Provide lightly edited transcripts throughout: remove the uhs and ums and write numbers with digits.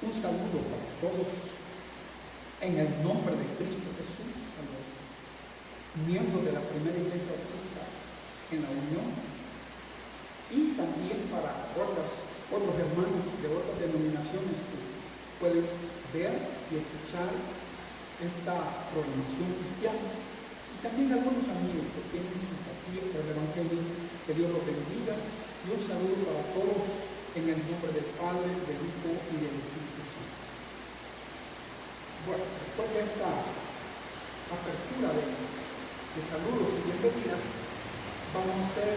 Un saludo para todos en el nombre de Cristo Jesús, a los miembros de la primera iglesia bautista en la Unión, y también para otros hermanos de otras denominaciones que pueden ver y escuchar esta programación cristiana, y también algunos amigos que tienen simpatía por el Evangelio. Que Dios los bendiga, y un saludo para todos en el nombre del Padre, del Hijo y del Espíritu Santo. Bueno, después de esta apertura de saludos y bienvenida, vamos a hacer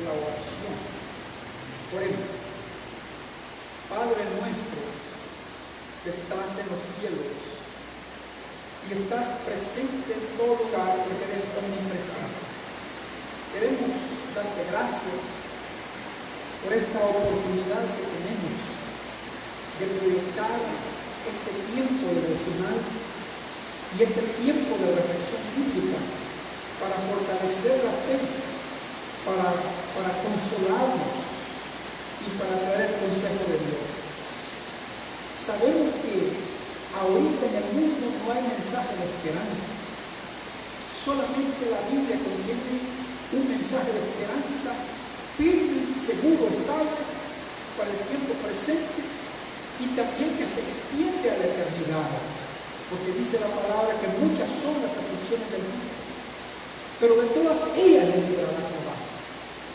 la oración. Oremos. Padre nuestro que estás en los cielos y estás presente en todo lugar porque eres omnipresente, queremos darte gracias por esta oportunidad que tenemos de proyectar este tiempo devocional y este tiempo de reflexión bíblica para fortalecer la fe, para consolarnos y para traer el consejo de Dios. Sabemos que ahorita en el mundo no hay mensaje de esperanza. Solamente la Biblia contiene un mensaje de esperanza firme, seguro, estable para el tiempo presente y también que se extiende a la eternidad, porque dice la palabra que muchas son las aflicciones del mundo, pero de todas ellas le librará Jehová.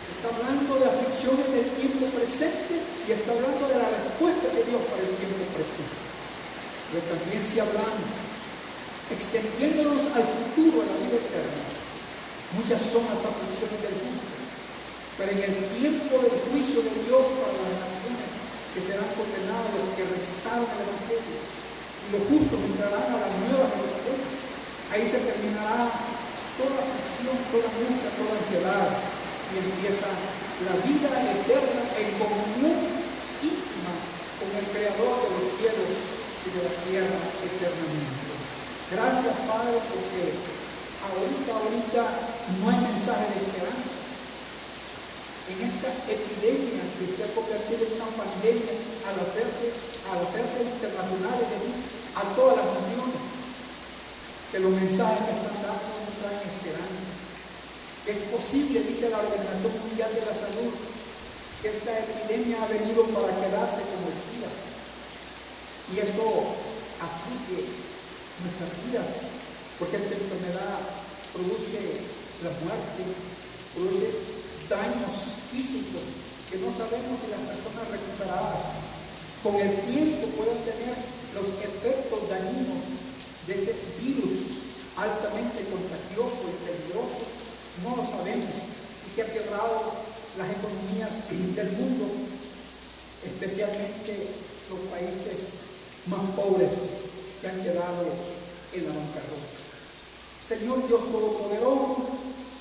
Está hablando de aflicciones del tiempo presente y está hablando de la respuesta de Dios para el tiempo presente. Pero también se hablan, extendiéndonos al futuro, a la vida eterna. Muchas son las aflicciones del mundo, pero en el tiempo del juicio de Dios para las naciones que serán condenadas, los que rechazaron el Evangelio, y los justos entrarán a la nueva Jerusalén. Ahí se terminará toda aflicción, toda angustia, toda ansiedad, y empieza la vida eterna en comunión íntima con el Creador de los cielos y de la tierra eternamente. Gracias, Padre, porque ahorita no hay mensaje de esperanza. En esta epidemia que se ha convertido en una pandemia al hacerse internacionales a todas las naciones, que los mensajes que están dando no traen esperanza. Es posible, dice la Organización Mundial de la Salud, que esta epidemia ha venido para quedarse como el SIDA, y eso aflige nuestras vidas, porque esta enfermedad produce la muerte, produce daños físicos que no sabemos si las personas recuperadas con el tiempo pueden tener los efectos dañinos de ese virus altamente contagioso y peligroso. No lo sabemos, y que ha quebrado las economías del mundo, especialmente los países más pobres que han quedado en la bancarrota. Señor Dios Todopoderoso,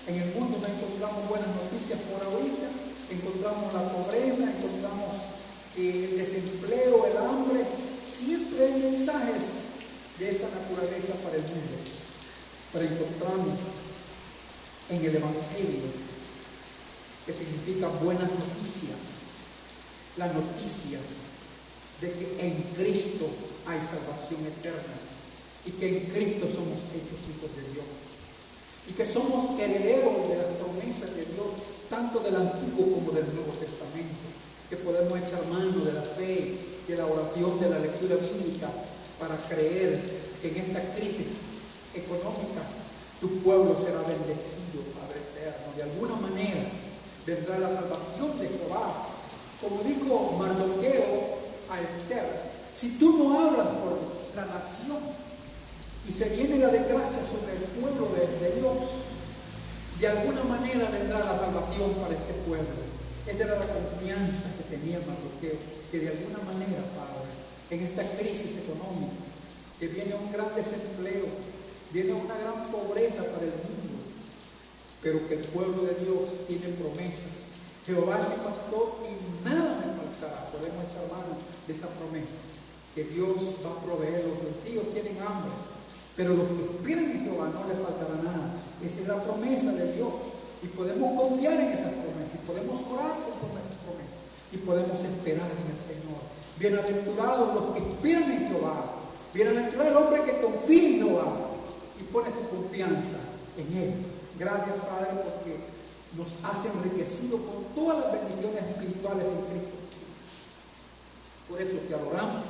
en el mundo no encontramos buenas noticias por ahorita, encontramos la pobreza, encontramos el desempleo, el hambre, siempre hay mensajes de esa naturaleza para el mundo, pero encontramos en el Evangelio, que significa buenas noticias, la noticia de que en Cristo hay salvación eterna y que en Cristo somos hechos hijos de Dios y que somos herederos de las promesas de Dios, tanto del Antiguo como del Nuevo Testamento, que podemos echar mano de la fe, de la oración, de la lectura bíblica para creer que en esta crisis económica tu pueblo será bendecido, Padre eterno. De alguna manera vendrá la salvación de Jehová. Como dijo Mardoqueo a Esther, si tú no hablas por la nación y se viene la desgracia sobre el pueblo de Dios, de alguna manera vendrá la salvación para este pueblo. Esa era la confianza que tenía Mardoqueo, que de alguna manera, Padre, en esta crisis económica, que viene un gran desempleo, viene una gran pobreza para el mundo, pero que el pueblo de Dios tiene promesas. Jehová es mi pastor y nada me faltará. Podemos echar mano de esa promesa, que Dios va a proveer. Los gentiles tienen hambre, pero los que esperan en Jehová no les faltará nada. Esa es la promesa de Dios, y podemos confiar en esas promesas, y podemos orar conforme a esas promesas, y y podemos esperar en el Señor. Bienaventurados los que esperan en Jehová. Bienaventurado el hombre que confía en Jehová y pone su confianza en Él. Gracias, Padre, porque nos has enriquecido con todas las bendiciones espirituales en Cristo. Por eso te adoramos,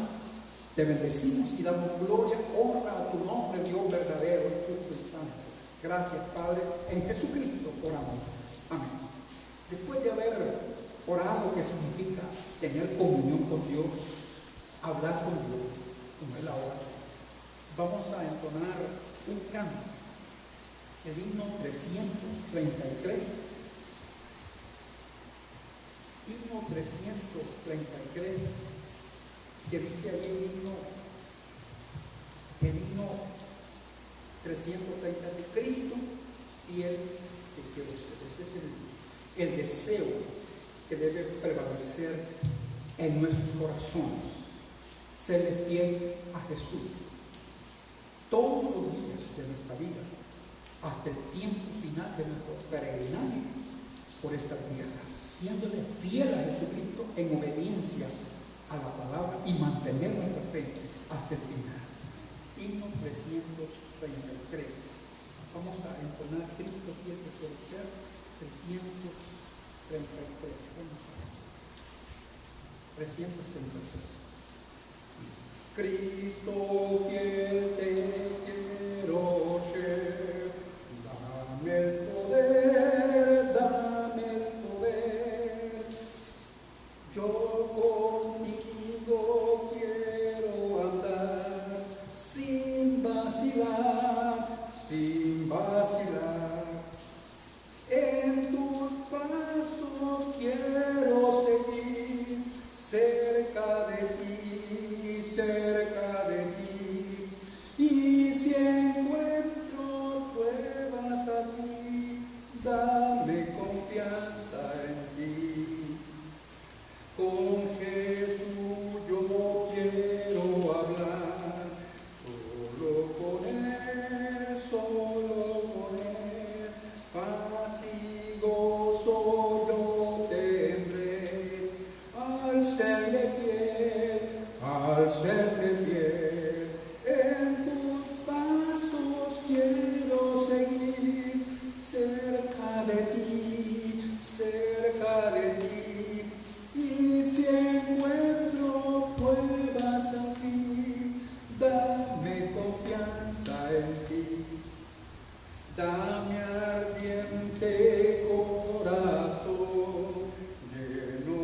te bendecimos y damos gloria, honra a tu nombre, Dios verdadero, justo y santo. Gracias, Padre, en Jesucristo oramos. Amén. Después de haber orado, que significa tener comunión con Dios, hablar con Dios, como es la oración, vamos a entonar un canto, el himno 333. Himno 333, que dice ahí el himno 333, Cristo y el que quiero ser. Ese es el deseo que debe prevalecer en nuestros corazones, serle fiel a Jesús todos los días de nuestra vida, hasta el tiempo final de nuestro peregrinaje por esta tierra, siéndole fiel a Jesucristo en obediencia a la palabra y mantener nuestra fe hasta el final. Himno 333. Vamos a entonar Cristo fiel que quiero ser, 333. Vamos a ver. 333. Cristo fiel te quiero ser, dame el poder, dame el poder. Yo contigo quiero andar sin vacilar, sin vacilar. En tus pasos quiero seguir, cerca de ti, cerca de ti. Y si encuentro pruebas aquí, dame confianza en ti. Con Jesús yo quiero hablar, solo con Él, solo con Él. Paz y gozo yo tendré, al serle fiel, en tus pasos quiero seguir, cerca de ti, cerca de ti. Y si encuentro pruebas aquí, dame confianza en ti. Dame ardiente corazón, lleno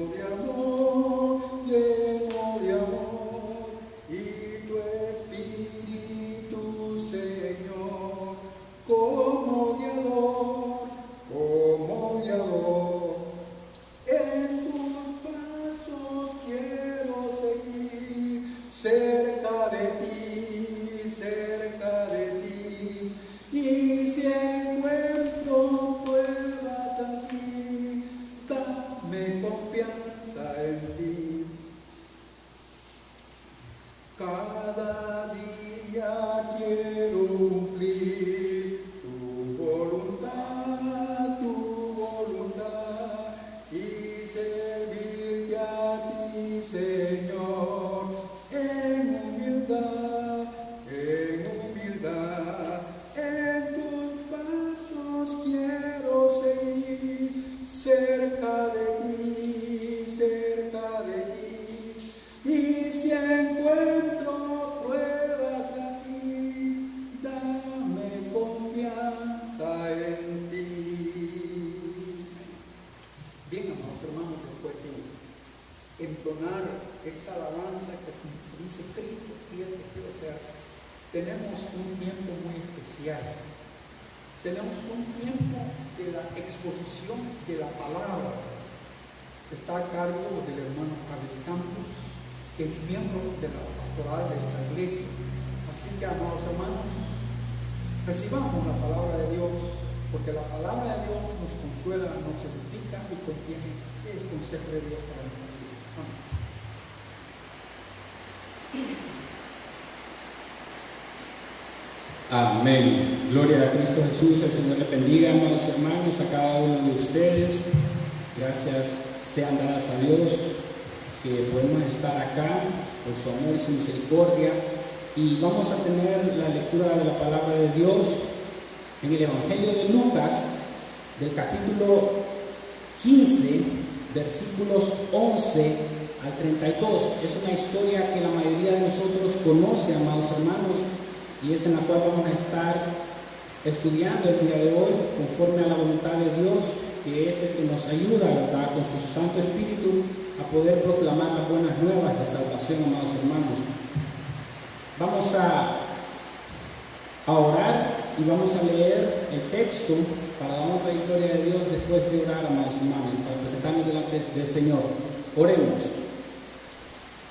de amor, y tu Espíritu, Señor, como guiador, como guiador. En tus pasos quiero seguir, cerca de ti, cerca de ti. Y si encuentro pruebas aquí, dame confianza en ti. Cada día quiero cumplir tu voluntad y servirte a ti, Señor, en humildad, en humildad. En tus pasos quiero seguir, cerca de ti, cerca de ti. Y si encuentro pruebas aquí, dame confianza en ti. Bien, amados hermanos, después de entonar esta alabanza que dice Cristo fiel que quiero ser, tenemos un tiempo muy especial. Tenemos un tiempo de la exposición de la palabra. Está a cargo del hermano Carlos Campos, que es miembro de la pastoral de esta iglesia. Así que, amados hermanos, recibamos la palabra de Dios, porque la palabra de Dios nos consuela, nos edifica y contiene el consejo de Dios para nuestras vidas. Amén. Amén. Gloria a Cristo Jesús. El Señor le bendiga, amados hermanos, a cada uno de ustedes. Gracias sean dadas a Dios que podemos estar acá por su amor y su misericordia. Y vamos a tener la lectura de la palabra de Dios en el Evangelio de Lucas, del capítulo 15, versículos 11 al 32. Es una historia que la mayoría de nosotros conoce, amados hermanos, y es en la cual vamos a estar estudiando el día de hoy, conforme a la voluntad de Dios, que es el que nos ayuda, ¿verdad?, con su Santo Espíritu, a poder proclamar las buenas nuevas de salvación, amados hermanos. Vamos a orar y vamos a leer el texto para la honra y gloria de Dios después de orar, amados hermanos, para presentarnos delante del Señor. Oremos.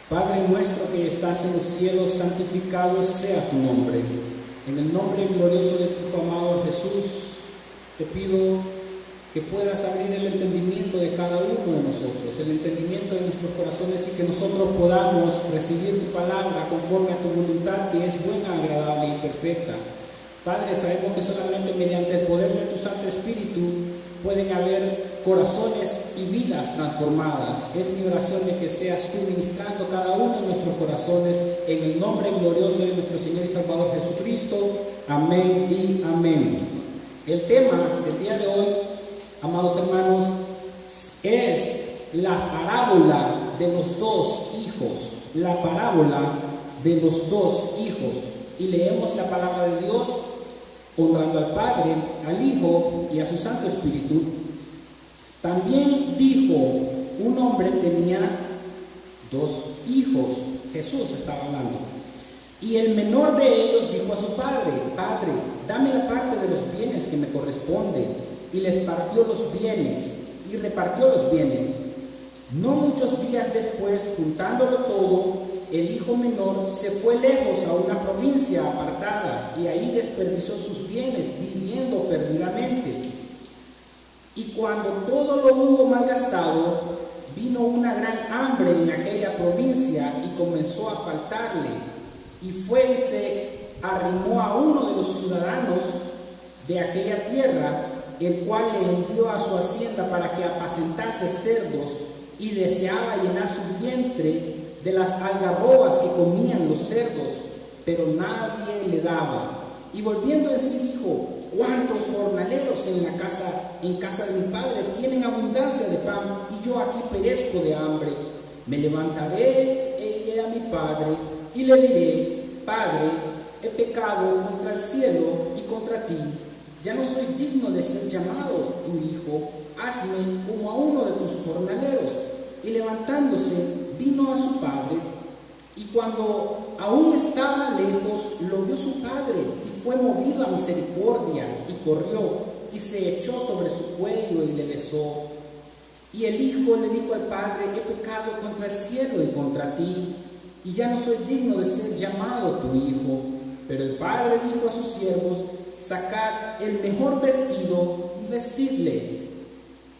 Padre nuestro que estás en el cielo, santificado sea tu nombre. En el nombre glorioso de tu amado Jesús, te pido que puedas abrir el entendimiento de cada uno de nosotros, el entendimiento de nuestros corazones, y que nosotros podamos recibir tu palabra conforme a tu voluntad, que es buena, agradable y perfecta. Padre, sabemos que solamente mediante el poder de tu Santo Espíritu pueden haber corazones y vidas transformadas. Es mi oración de que seas tú ministrando cada uno de nuestros corazones, en el nombre glorioso de nuestro Señor y Salvador Jesucristo. Amén y amén. El tema del día de hoy, amados hermanos, es la parábola de los dos hijos. La parábola de los dos hijos. Y leemos la palabra de Dios honrando al Padre, al Hijo y a su Santo Espíritu. También dijo, un hombre tenía dos hijos. Jesús estaba hablando. Y el menor de ellos dijo a su padre: Padre, dame la parte de los bienes que me corresponde. Y les partió los bienes, y repartió los bienes. No muchos días después, juntándolo todo, el hijo menor se fue lejos a una provincia apartada, y ahí desperdició sus bienes, viviendo perdidamente. Y cuando todo lo hubo malgastado, vino una gran hambre en aquella provincia, y comenzó a faltarle. Y fue y se arrimó a uno de los ciudadanos de aquella tierra, el cual le envió a su hacienda para que apacentase cerdos, y deseaba llenar su vientre de las algarrobas que comían los cerdos, pero nadie le daba. Y volviendo en sí dijo: ¿cuántos jornaleros en casa de mi padre tienen abundancia de pan, y yo aquí perezco de hambre? Me levantaré e iré a mi padre, y le diré: Padre, he pecado contra el cielo y contra ti. Ya no soy digno de ser llamado tu hijo. Hazme como a uno de tus jornaleros. Y levantándose, vino a su padre. Y cuando aún estaba lejos, lo vio su padre, y fue movido a misericordia, y corrió, y se echó sobre su cuello, y le besó. Y el hijo le dijo al padre: he pecado contra el cielo y contra ti, y ya no soy digno de ser llamado tu hijo. Pero el padre dijo a sus siervos: sacad el mejor vestido y vestidle,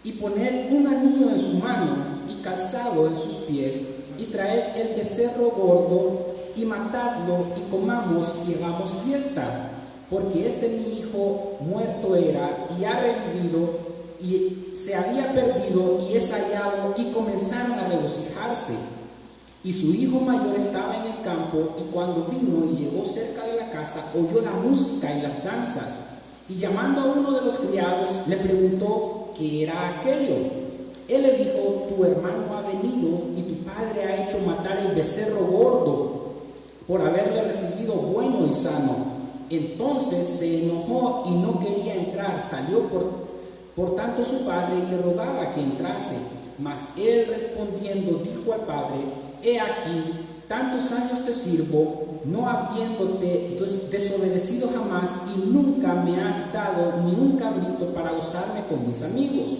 y poned un anillo en su mano y calzado en sus pies, y traed el becerro gordo y matadlo, y comamos y hagamos fiesta, porque mi hijo muerto era y ha revivido, y se había perdido y es hallado. Y comenzaron a regocijarse. Y su hijo mayor estaba en el campo, y cuando vino y llegó cerca de la casa, oyó la música y las danzas. Y llamando a uno de los criados, le preguntó qué era aquello. Él le dijo: tu hermano ha venido, y tu padre ha hecho matar el becerro gordo, por haberle recibido bueno y sano. Entonces se enojó y no quería entrar. Salió por tanto su padre y le rogaba que entrase. Mas él respondiendo dijo al padre: he aquí, tantos años te sirvo, no habiéndote desobedecido jamás, y nunca me has dado ni un cabrito para gozarme con mis amigos.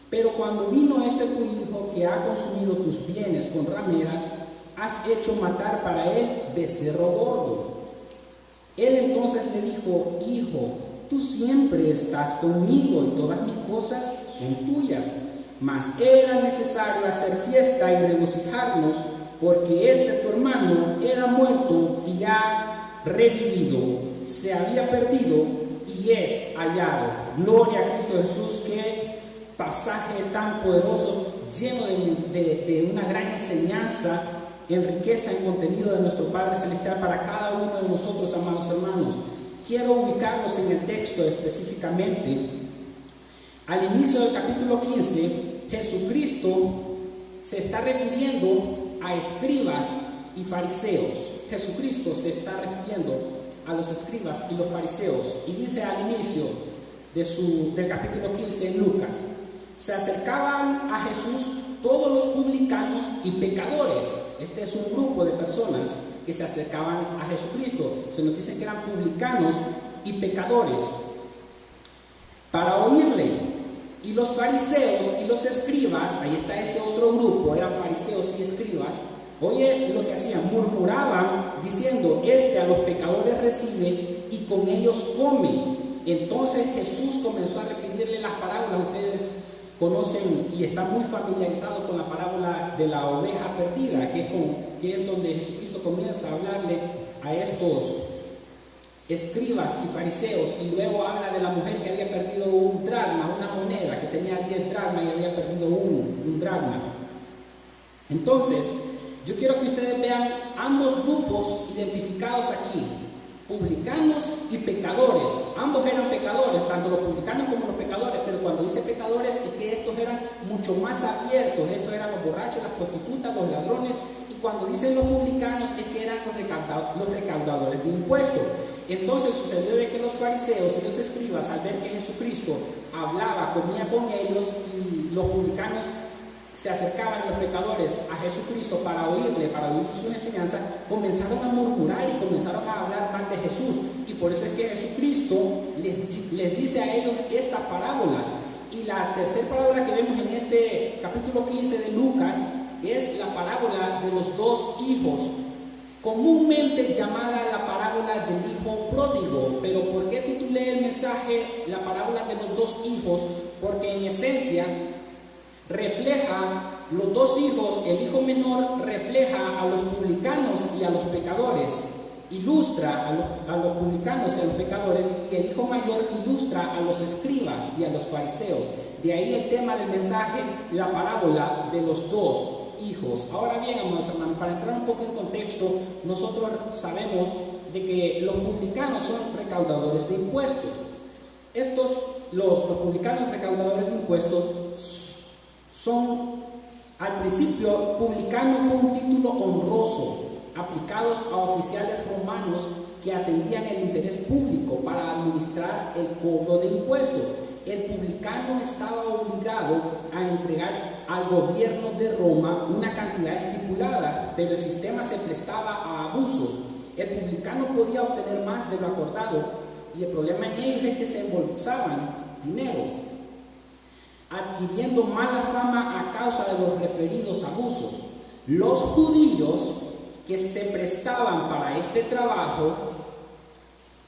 Pero cuando vino tu hijo, que ha consumido tus bienes con rameras, has hecho matar para él becerro gordo. Él entonces le dijo: hijo, tú siempre estás conmigo, y todas mis cosas son tuyas. Mas era necesario hacer fiesta y regocijarnos, porque tu hermano era muerto y ha revivido, se había perdido y es hallado. Gloria a Cristo Jesús. Qué pasaje tan poderoso lleno de una gran enseñanza en riqueza, en contenido de nuestro Padre Celestial para cada uno de nosotros, amados hermanos. Quiero ubicarlos en el texto específicamente. Al inicio del capítulo 15, Jesucristo se está refiriendo a escribas y fariseos. Jesucristo se está refiriendo a los escribas y los fariseos. Y dice al inicio del capítulo 15 en Lucas: se acercaban a Jesús todos los publicanos y pecadores. Este es un grupo de personas que se acercaban a Jesucristo. Se nos dice que eran publicanos y pecadores para oírle. Y los fariseos y los escribas, ahí está ese otro grupo, eran fariseos y escribas. Oye lo que hacían, murmuraban diciendo: este a los pecadores recibe y con ellos come. Entonces Jesús comenzó a referirle las parábolas. Ustedes conocen y están muy familiarizados con la parábola de la oveja perdida, que es donde Jesucristo comienza a hablarle a estos escribas y fariseos, y luego habla de la mujer que había perdido un dracma, una moneda, que tenía 10 dracmas y había perdido un dracma. Entonces, yo quiero que ustedes vean ambos grupos identificados aquí: publicanos y pecadores. Ambos eran pecadores, tanto los publicanos como los pecadores, pero cuando dice pecadores es que estos eran mucho más abiertos. Estos eran los borrachos, las prostitutas, los ladrones, y cuando dicen los publicanos es que eran los recaudadores de impuestos. Entonces sucedió de que los fariseos y los escribas, al ver que Jesucristo hablaba, comía con ellos, y los publicanos se acercaban, los pecadores, a Jesucristo para oírle, para oír sus enseñanzas, comenzaron a murmurar y comenzaron a hablar mal de Jesús. Y por eso es que Jesucristo les dice a ellos estas parábolas. Y la tercera parábola que vemos en este capítulo 15 de Lucas es la parábola de los dos hijos, comúnmente llamada la parábola del hijo pródigo. Pero ¿por qué titulé el mensaje la parábola de los dos hijos? Porque en esencia refleja los dos hijos. El hijo menor refleja a los publicanos y a los pecadores, ilustra a los publicanos y a los pecadores, y el hijo mayor ilustra a los escribas y a los fariseos. De ahí el tema del mensaje, la parábola de los dos hijos. Ahora bien, amados hermanos, para entrar un poco en contexto, nosotros sabemos de que los publicanos son recaudadores de impuestos. Los publicanos recaudadores de impuestos son, al principio, publicano fue un título honroso aplicados a oficiales romanos que atendían el interés público para administrar el cobro de impuestos. El publicano estaba obligado a entregar al gobierno de Roma una cantidad estipulada, pero el sistema se prestaba a abusos. El publicano podía obtener más de lo acordado, y el problema en ellos es que se embolsaban dinero, adquiriendo mala fama a causa de los referidos abusos. Los judíos que se prestaban para este trabajo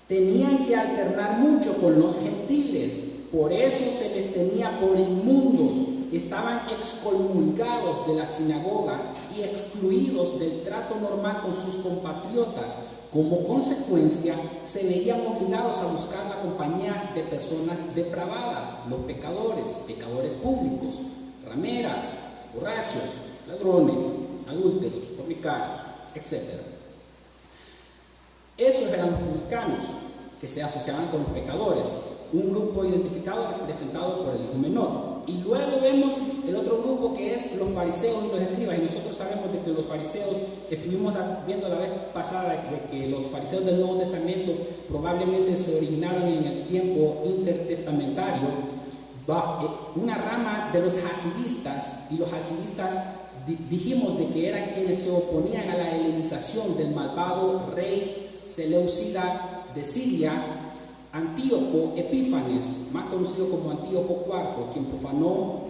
tenían que alternar mucho con los gentiles, por eso se les tenía por inmundos. Estaban excomulgados de las sinagogas y excluidos del trato normal con sus compatriotas. Como consecuencia, se veían obligados a buscar la compañía de personas depravadas, los pecadores públicos, rameras, borrachos, ladrones, adúlteros, fornicarios, etc. Esos eran los publicanos que se asociaban con los pecadores, un grupo identificado representado por el hijo menor. Y luego vemos el otro grupo, que es los fariseos y los escribas. Y nosotros sabemos de que los fariseos, estuvimos viendo la vez pasada de que los fariseos del Nuevo Testamento probablemente se originaron en el tiempo intertestamentario, una rama de los hasidistas. Y los hasidistas dijimos de que eran quienes se oponían a la helenización del malvado rey seleucida de Siria, Antíoco Epífanes, más conocido como Antíoco IV, quien profanó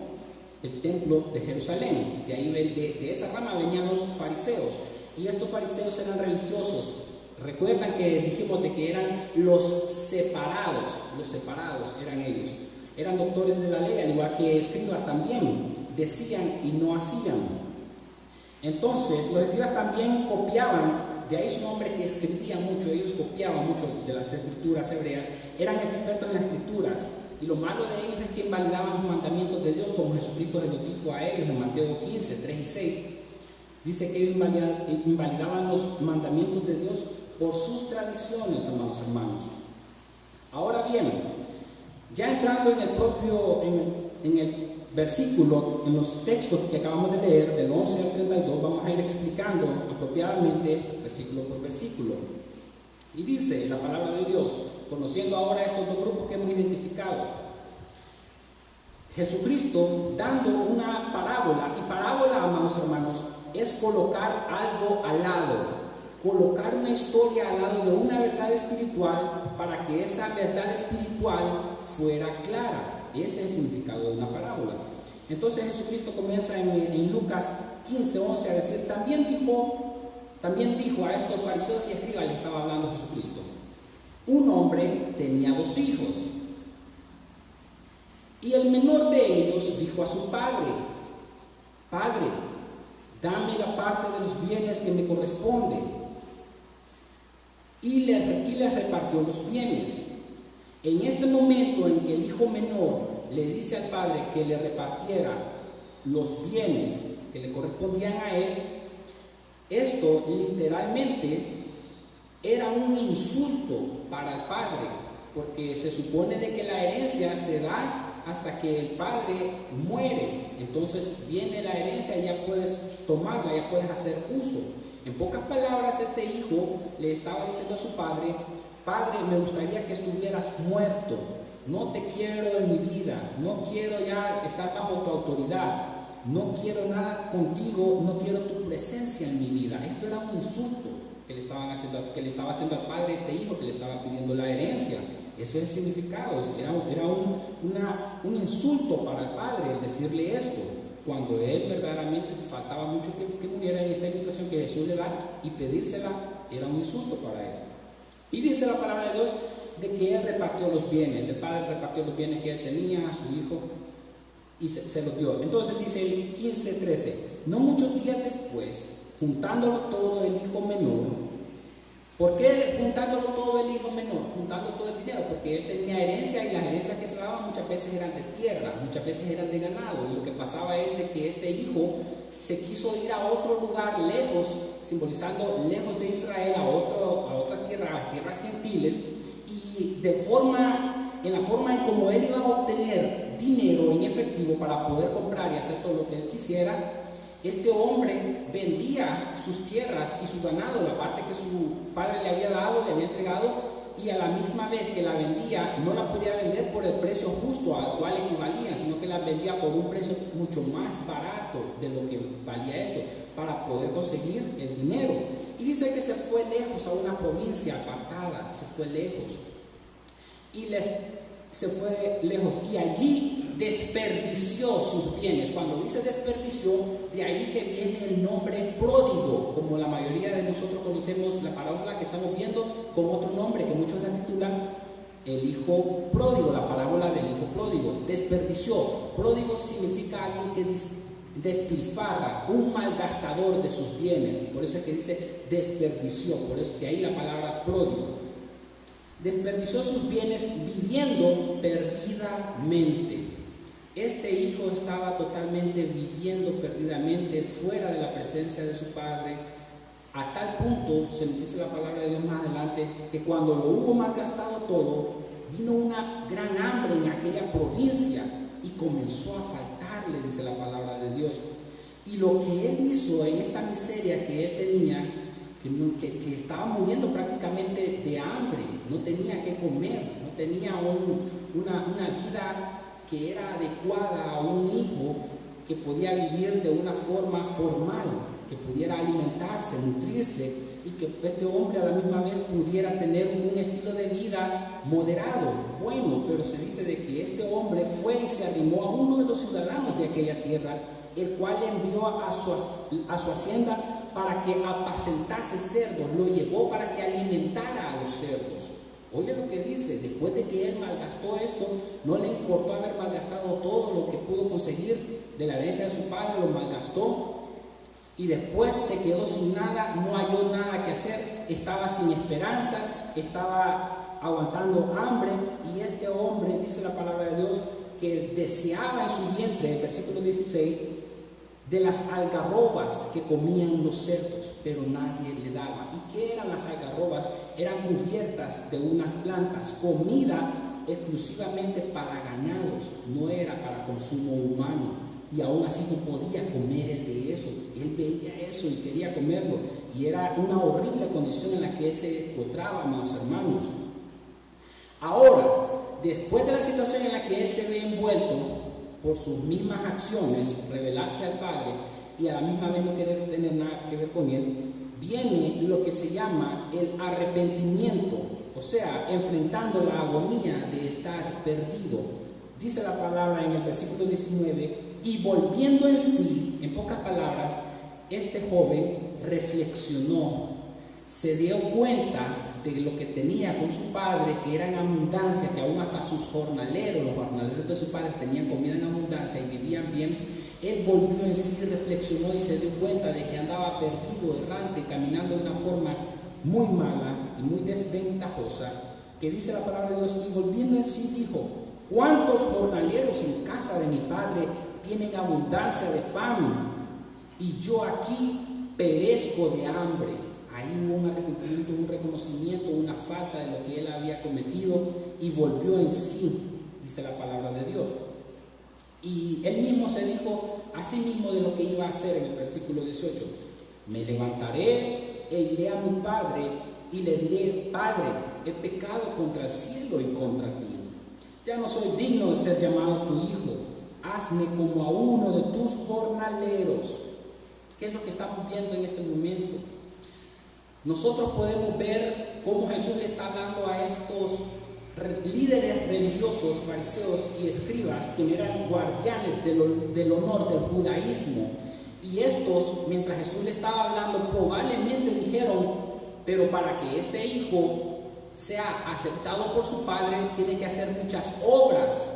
el templo de Jerusalén. De ahí, de esa rama venían los fariseos, y estos fariseos eran religiosos. Recuerdan que dijimos de que eran los separados eran ellos. Eran doctores de la ley, al igual que escribas también, decían y no hacían. Entonces, los escribas también copiaban. De ahí su nombre, que escribían mucho. Ellos copiaban mucho de las escrituras hebreas, eran expertos en las escrituras, Y lo malo de ellos es que invalidaban los mandamientos de Dios, como Jesucristo se lo dijo a ellos en Mateo 15, 3 y 6. Dice que ellos invalidaban los mandamientos de Dios por sus tradiciones, amados hermanos. Ahora bien, ya entrando en el versículo, en los textos que acabamos de leer, del 11 al 32, vamos a ir explicando apropiadamente versículo por versículo. Y dice la palabra de Dios, conociendo ahora estos dos grupos que hemos identificado, Jesucristo dando una parábola, y parábola, amados hermanos, es colocar algo al lado, colocar una historia al lado de una verdad espiritual para que esa verdad espiritual fuera clara. Ese es el significado de una parábola. Entonces Jesucristo comienza en Lucas 15, 11 a decir, también dijo a estos fariseos y escribas, le estaba hablando Jesucristo, un hombre tenía 2 hijos, y el menor de ellos dijo a su padre, Padre, dame la parte de los bienes que me corresponde, y les repartió los bienes. En este momento en que el hijo menor le dice al padre que le repartiera los bienes que le correspondían a él, esto literalmente era un insulto para el padre, porque se supone de que la herencia se da hasta que el padre muere. Entonces viene la herencia y ya puedes tomarla, ya puedes hacer uso. En pocas palabras, este hijo le estaba diciendo a su padre, Padre, me gustaría que estuvieras muerto, no te quiero en mi vida, no quiero ya estar bajo tu autoridad, no quiero nada contigo, no quiero tu presencia en mi vida. Esto era un insulto que le estaba haciendo al padre este hijo que le estaba pidiendo la herencia. Eso es el significado, era un insulto para el padre el decirle esto, cuando él verdaderamente faltaba mucho que muriera. En esta ilustración que Jesús le da y pedírsela era un insulto para él. Y dice la palabra de Dios de que él repartió los bienes, el padre repartió los bienes que él tenía a su hijo y se los dio. Entonces dice el 15:13, no muchos días después, juntándolo todo el hijo menor. ¿Por qué juntándolo todo el hijo menor? Juntando todo el dinero, porque él tenía herencia, y las herencias que se daban muchas veces eran de tierra, muchas veces eran de ganado, y lo que pasaba es de que este hijo se quiso ir a otro lugar lejos, simbolizando lejos de Israel, a otra tierra, a las tierras gentiles, y en la forma en como él iba a obtener dinero en efectivo para poder comprar y hacer todo lo que él quisiera, este hombre vendía sus tierras y su ganado, la parte que su padre le había dado, le había entregado, y a la misma vez que la vendía, no la podía vender por el precio justo al cual equivalía, sino que la vendía por un precio mucho más barato de lo que valía esto, para poder conseguir el dinero. Y dice que se fue lejos a una provincia apartada, se fue lejos, y allí desperdició sus bienes. Cuando dice desperdició, de ahí que viene el nombre pródigo, como la mayoría de nosotros conocemos la parábola que estamos viendo con otro nombre que muchos la titulan el hijo pródigo, la parábola del hijo pródigo. Desperdició, pródigo significa alguien que despilfarra, un malgastador de sus bienes, por eso es que dice desperdició, por eso que ahí la palabra pródigo. Desperdició sus bienes viviendo perdidamente. Este hijo estaba totalmente viviendo perdidamente fuera de la presencia de su padre, a tal punto, se nos dice la palabra de Dios más adelante, que cuando lo hubo malgastado todo, vino una gran hambre en aquella provincia y comenzó a faltarle, dice la palabra de Dios. Y lo que él hizo en esta miseria que él tenía, que estaba muriendo prácticamente de hambre, no tenía que comer, no tenía una vida que era adecuada a un hijo que podía vivir de una forma formal, que pudiera alimentarse, nutrirse, y que este hombre a la misma vez pudiera tener un estilo de vida moderado, bueno. Pero se dice de que este hombre fue y se arrimó a uno de los ciudadanos de aquella tierra, el cual le envió a su hacienda para que apacentase cerdos, lo llevó para que alimentara a los cerdos. Oye lo que dice, después de que él malgastó esto, no le importó haber malgastado todo lo que pudo conseguir de la herencia de su padre, lo malgastó, y después se quedó sin nada, no halló nada que hacer, estaba sin esperanzas, estaba aguantando hambre y este hombre, dice la palabra de Dios, que deseaba en su vientre, versículo 16, de las algarrobas que comían los cerdos, pero nadie le daba. ¿Y qué eran las algarrobas? Eran cubiertas de unas plantas, comida exclusivamente para ganados, no era para consumo humano, y aún así no podía comer él de eso. Él veía eso y quería comerlo, y era una horrible condición en la que él se encontraba, amados hermanos. Ahora, después de la situación en la que él se ve envuelto por sus mismas acciones, rebelarse al Padre y a la misma vez no querer tener nada que ver con él, viene lo que se llama el arrepentimiento, o sea, enfrentando la agonía de estar perdido. Dice la palabra en el versículo 19, y volviendo en sí, en pocas palabras, este joven reflexionó, se dio cuenta de lo que tenía con su padre, que era en abundancia, que aún hasta sus jornaleros, los jornaleros de su padre tenían comida en abundancia y vivían bien. Él volvió en sí, reflexionó y se dio cuenta de que andaba perdido, errante, caminando de una forma muy mala y muy desventajosa, que dice la palabra de Dios, y volviendo en sí dijo, ¿cuántos jornaleros en casa de mi padre tienen abundancia de pan y yo aquí perezco de hambre? Ahí hubo un arrepentimiento, un reconocimiento, una falta de lo que él había cometido y volvió en sí, dice la palabra de Dios. Y él mismo se dijo a sí mismo de lo que iba a hacer en el versículo 18. Me levantaré e iré a mi padre y le diré, Padre, he pecado contra el cielo y contra ti. Ya no soy digno de ser llamado tu hijo. Hazme como a uno de tus jornaleros. ¿Qué es lo que estamos viendo en este momento? Nosotros podemos ver cómo Jesús le está hablando a estos líderes religiosos, fariseos y escribas, que eran guardianes del honor del judaísmo. Y estos, mientras Jesús le estaba hablando, probablemente dijeron, pero para que este hijo sea aceptado por su padre, tiene que hacer muchas obras,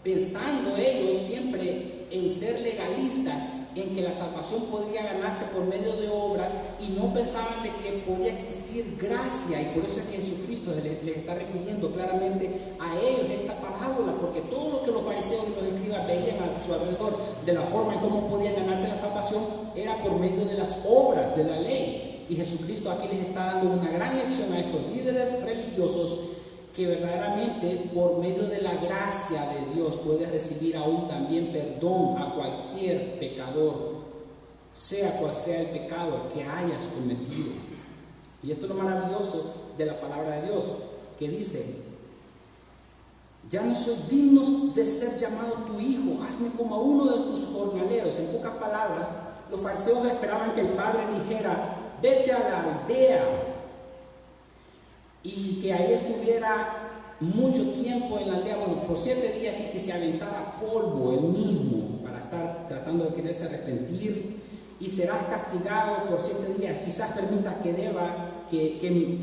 pensando ellos siempre en ser legalistas, en que la salvación podría ganarse por medio de obras, y no pensaban de que podía existir gracia. Y por eso es que Jesucristo les está refiriendo claramente a ellos esta parábola, porque todo lo que los fariseos y los escribas veían a su alrededor de la forma en cómo podían ganarse la salvación era por medio de las obras de la ley. Y Jesucristo aquí les está dando una gran lección a estos líderes religiosos, que verdaderamente por medio de la gracia de Dios puede recibir aún también perdón a cualquier pecador, sea cual sea el pecado que hayas cometido. Y esto es lo maravilloso de la palabra de Dios, que dice, ya no soy digno de ser llamado tu hijo, hazme como a uno de tus jornaleros. En pocas palabras, los fariseos esperaban que el padre dijera, vete a la aldea, y que ahí estuviera mucho tiempo en la aldea, bueno, por 7 días, y que se aventara polvo él mismo para estar tratando de quererse arrepentir, y serás castigado por 7 días, quizás permitas que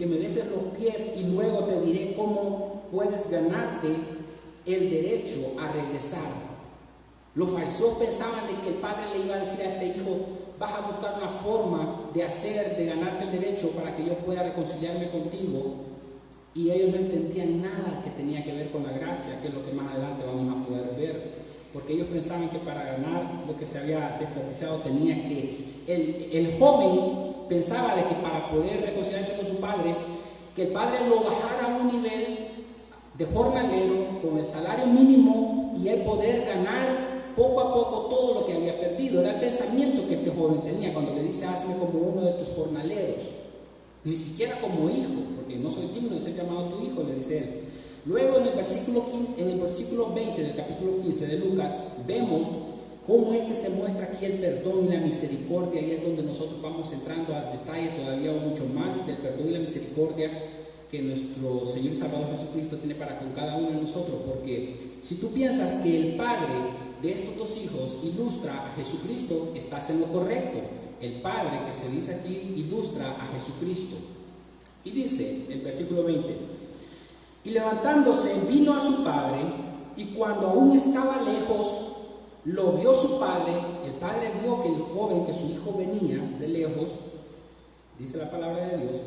me beses los pies y luego te diré cómo puedes ganarte el derecho a regresar. Los fariseos pensaban de que el padre le iba a decir a este hijo, vas a buscar una forma de ganarte el derecho para que yo pueda reconciliarme contigo. Y ellos no entendían nada que tenía que ver con la gracia, que es lo que más adelante vamos a poder ver, porque ellos pensaban que para ganar lo que se había desperdiciado tenía que, el joven pensaba de que para poder reconciliarse con su padre, que el padre lo bajara a un nivel de jornalero con el salario mínimo y él poder ganar poco a poco todo lo que había perdido. Era el pensamiento que este joven tenía cuando le dice, hazme como uno de tus jornaleros. Ni siquiera como hijo, porque no soy digno de ser llamado tu hijo, le dice él. Luego en el versículo 20 del capítulo 15 de Lucas, vemos cómo es que se muestra aquí el perdón y la misericordia, y es donde nosotros vamos entrando al detalle todavía mucho más del perdón y la misericordia que nuestro Señor y Salvador Jesucristo tiene para con cada uno de nosotros. Porque si tú piensas que el padre de estos dos hijos ilustra a Jesucristo, estás en lo correcto. El Padre que se dice aquí ilustra a Jesucristo. Y dice el versículo 20, y levantándose vino a su padre, y cuando aún estaba lejos, lo vio su padre. El padre vio que el joven, que su hijo venía de lejos, dice la palabra de Dios,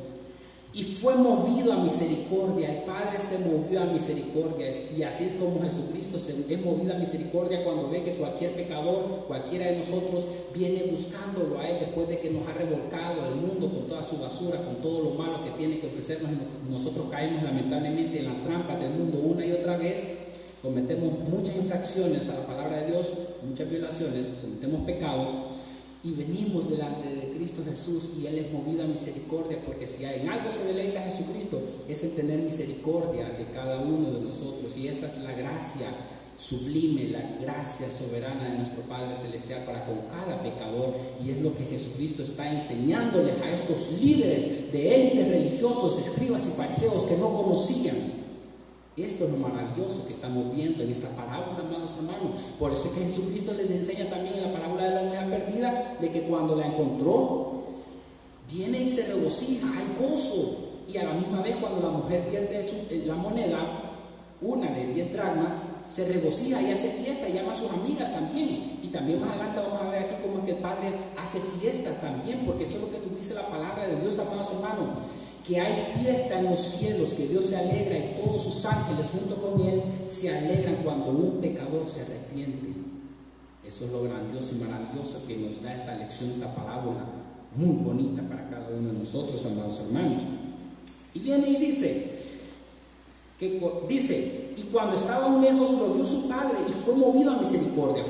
y fue movido a misericordia. El Padre se movió a misericordia, y así es como Jesucristo es movido a misericordia cuando ve que cualquier pecador, cualquiera de nosotros, viene buscándolo a Él después de que nos ha revolcado el mundo con toda su basura, con todo lo malo que tiene que ofrecernos. Nosotros caemos lamentablemente en las trampas del mundo una y otra vez, cometemos muchas infracciones a la palabra de Dios, muchas violaciones, cometemos pecado. Y venimos delante de Cristo Jesús y Él es movido a misericordia, porque si en algo se deleita a Jesucristo es en tener misericordia de cada uno de nosotros, y esa es la gracia sublime, la gracia soberana de nuestro Padre Celestial para con cada pecador. Y es lo que Jesucristo está enseñándoles a estos líderes de élites religiosos, escribas y fariseos que no conocían. Esto es lo maravilloso que estamos viendo en esta parábola, amados hermanos. Por eso es que Jesucristo les enseña también en la parábola de la oveja perdida, de que cuando la encontró, viene y se regocija, hay gozo. Y a la misma vez, cuando la mujer pierde la moneda, una de 10 dracmas, se regocija y hace fiesta y llama a sus amigas también. Y también más adelante vamos a ver aquí cómo es que el Padre hace fiestas también, porque eso es lo que nos dice la palabra de Dios, amados hermanos, que hay fiesta en los cielos, que Dios se alegra y todos sus ángeles junto con Él se alegran cuando un pecador se arrepiente. Eso es lo grandioso y maravilloso que nos da esta lección, esta parábola muy bonita para cada uno de nosotros, amados hermanos. Y viene y dice, y cuando estaba aún lejos lo vio su padre y fue movido a misericordia, a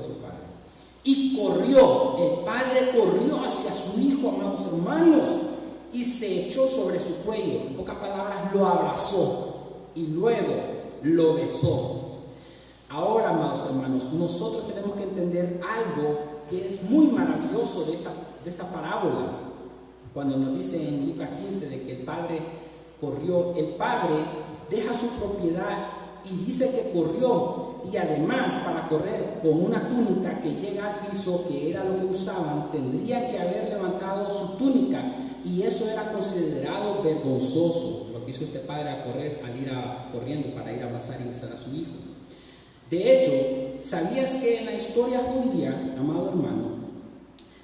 su padre. Y corrió, el padre corrió hacia su hijo, amados hermanos, y se echó sobre su cuello. En pocas palabras, lo abrazó y luego lo besó. Ahora, amados hermanos, nosotros tenemos que entender algo que es muy maravilloso de esta parábola. Cuando nos dice en Lucas 15 de que el padre corrió, el padre deja su propiedad y dice que corrió, y además para correr con una túnica que llega al piso, que era lo que usaban, tendría que haber levantado su túnica, y eso era considerado vergonzoso, lo que hizo este padre al ir corriendo para ir a abrazar y besar a su hijo. De hecho, ¿sabías que en la historia judía, amado hermano,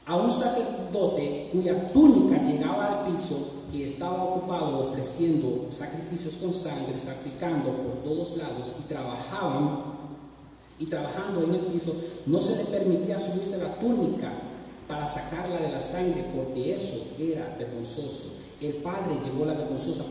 a un sacerdote cuya túnica llegaba al piso, que estaba ocupado ofreciendo sacrificios con sangre, salpicando por todos lados, y trabajando en el piso, no se le permitía subirse la túnica para sacarla de la sangre, porque eso era vergonzoso? El padre llevó la vergüenza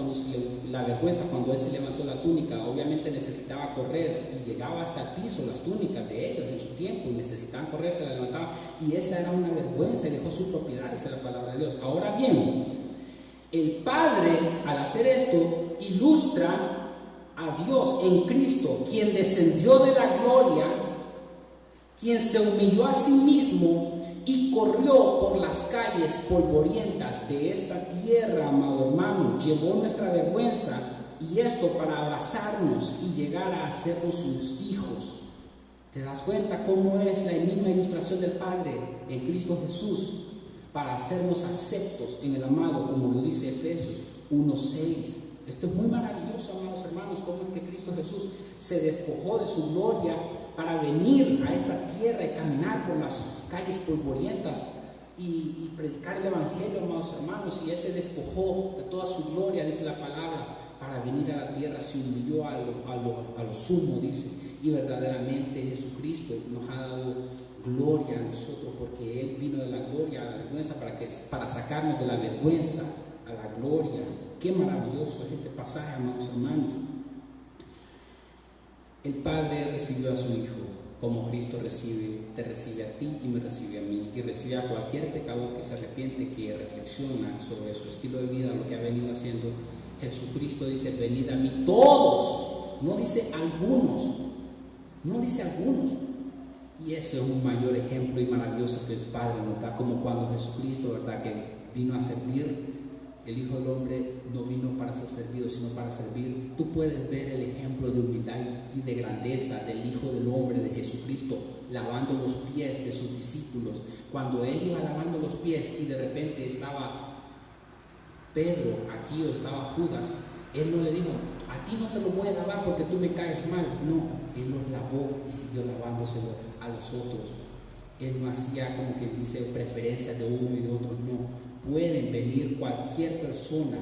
cuando él se levantó la túnica. Obviamente necesitaba correr y llegaba hasta el piso las túnicas de ellos en su tiempo, y necesitaban correr, se la levantaban, y esa era una vergüenza, y dejó su propiedad, esa es la palabra de Dios. Ahora bien, el Padre, al hacer esto, ilustra a Dios en Cristo, quien descendió de la gloria, quien se humilló a sí mismo y corrió por las calles polvorientas de esta tierra, amado hermano, llevó nuestra vergüenza, y esto para abrazarnos y llegar a hacernos sus hijos. ¿Te das cuenta cómo es la misma ilustración del Padre en Cristo Jesús? Para hacernos aceptos en el amado, como lo dice Efesios 1:6. Esto es muy maravilloso, amados hermanos, cómo es que Cristo Jesús se despojó de su gloria para venir a esta tierra y caminar por las calles polvorientas y predicar el evangelio, amados hermanos. Y Él se despojó de toda su gloria, dice la palabra, para venir a la tierra, se humilló a lo sumo, dice. Y verdaderamente Jesucristo nos ha dado gloria a nosotros, porque Él vino de la gloria a la vergüenza para sacarnos de la vergüenza a la gloria. Qué maravilloso es este pasaje, amados hermanos. El Padre recibió a su Hijo, como Cristo te recibe a ti y me recibe a mí, y recibe a cualquier pecador que se arrepiente, que reflexiona sobre su estilo de vida, lo que ha venido haciendo. Jesucristo dice: venid a mí todos, no dice algunos, y ese es un mayor ejemplo y maravilloso que el Padre nos da, como cuando Jesucristo, ¿verdad?, que vino a servir. El Hijo del Hombre no vino para ser servido, sino para servir. Tú puedes ver el ejemplo de humildad y de grandeza del Hijo del Hombre, de Jesucristo, lavando los pies de sus discípulos. Cuando Él iba lavando los pies y de repente estaba Pedro aquí o estaba Judas, Él no le dijo: a ti no te lo voy a lavar porque tú me caes mal. No, Él los lavó y siguió lavándoselo a los otros. Él no hacía, como que dice, preferencias de uno y de otro. No, pueden venir venir cualquier persona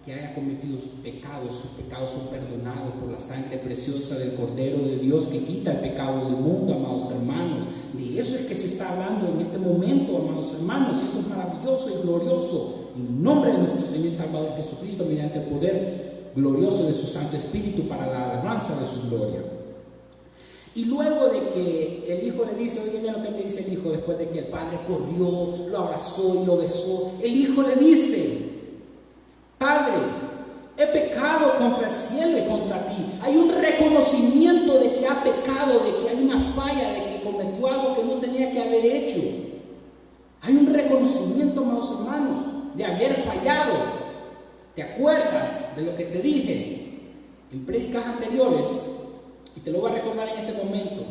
que haya cometido sus pecados son perdonados por la sangre preciosa del Cordero de Dios que quita el pecado del mundo, amados hermanos. De eso es que se está hablando en este momento, amados hermanos, y eso es maravilloso y glorioso, en nombre de nuestro Señor y Salvador Jesucristo, mediante el poder glorioso de su Santo Espíritu para la alabanza de su gloria. Y luego de que el hijo le dice, oye bien lo que le dice el hijo, después de que el padre corrió, lo abrazó y lo besó, el hijo le dice: Padre, he pecado contra el cielo y contra ti. Hay un reconocimiento de que ha pecado, de que hay una falla, de que cometió algo que no tenía que haber hecho. Hay un reconocimiento, amados hermanos, de haber fallado. ¿Te acuerdas de lo que te dije en prédicas anteriores? Y te lo voy a recordar en este momento.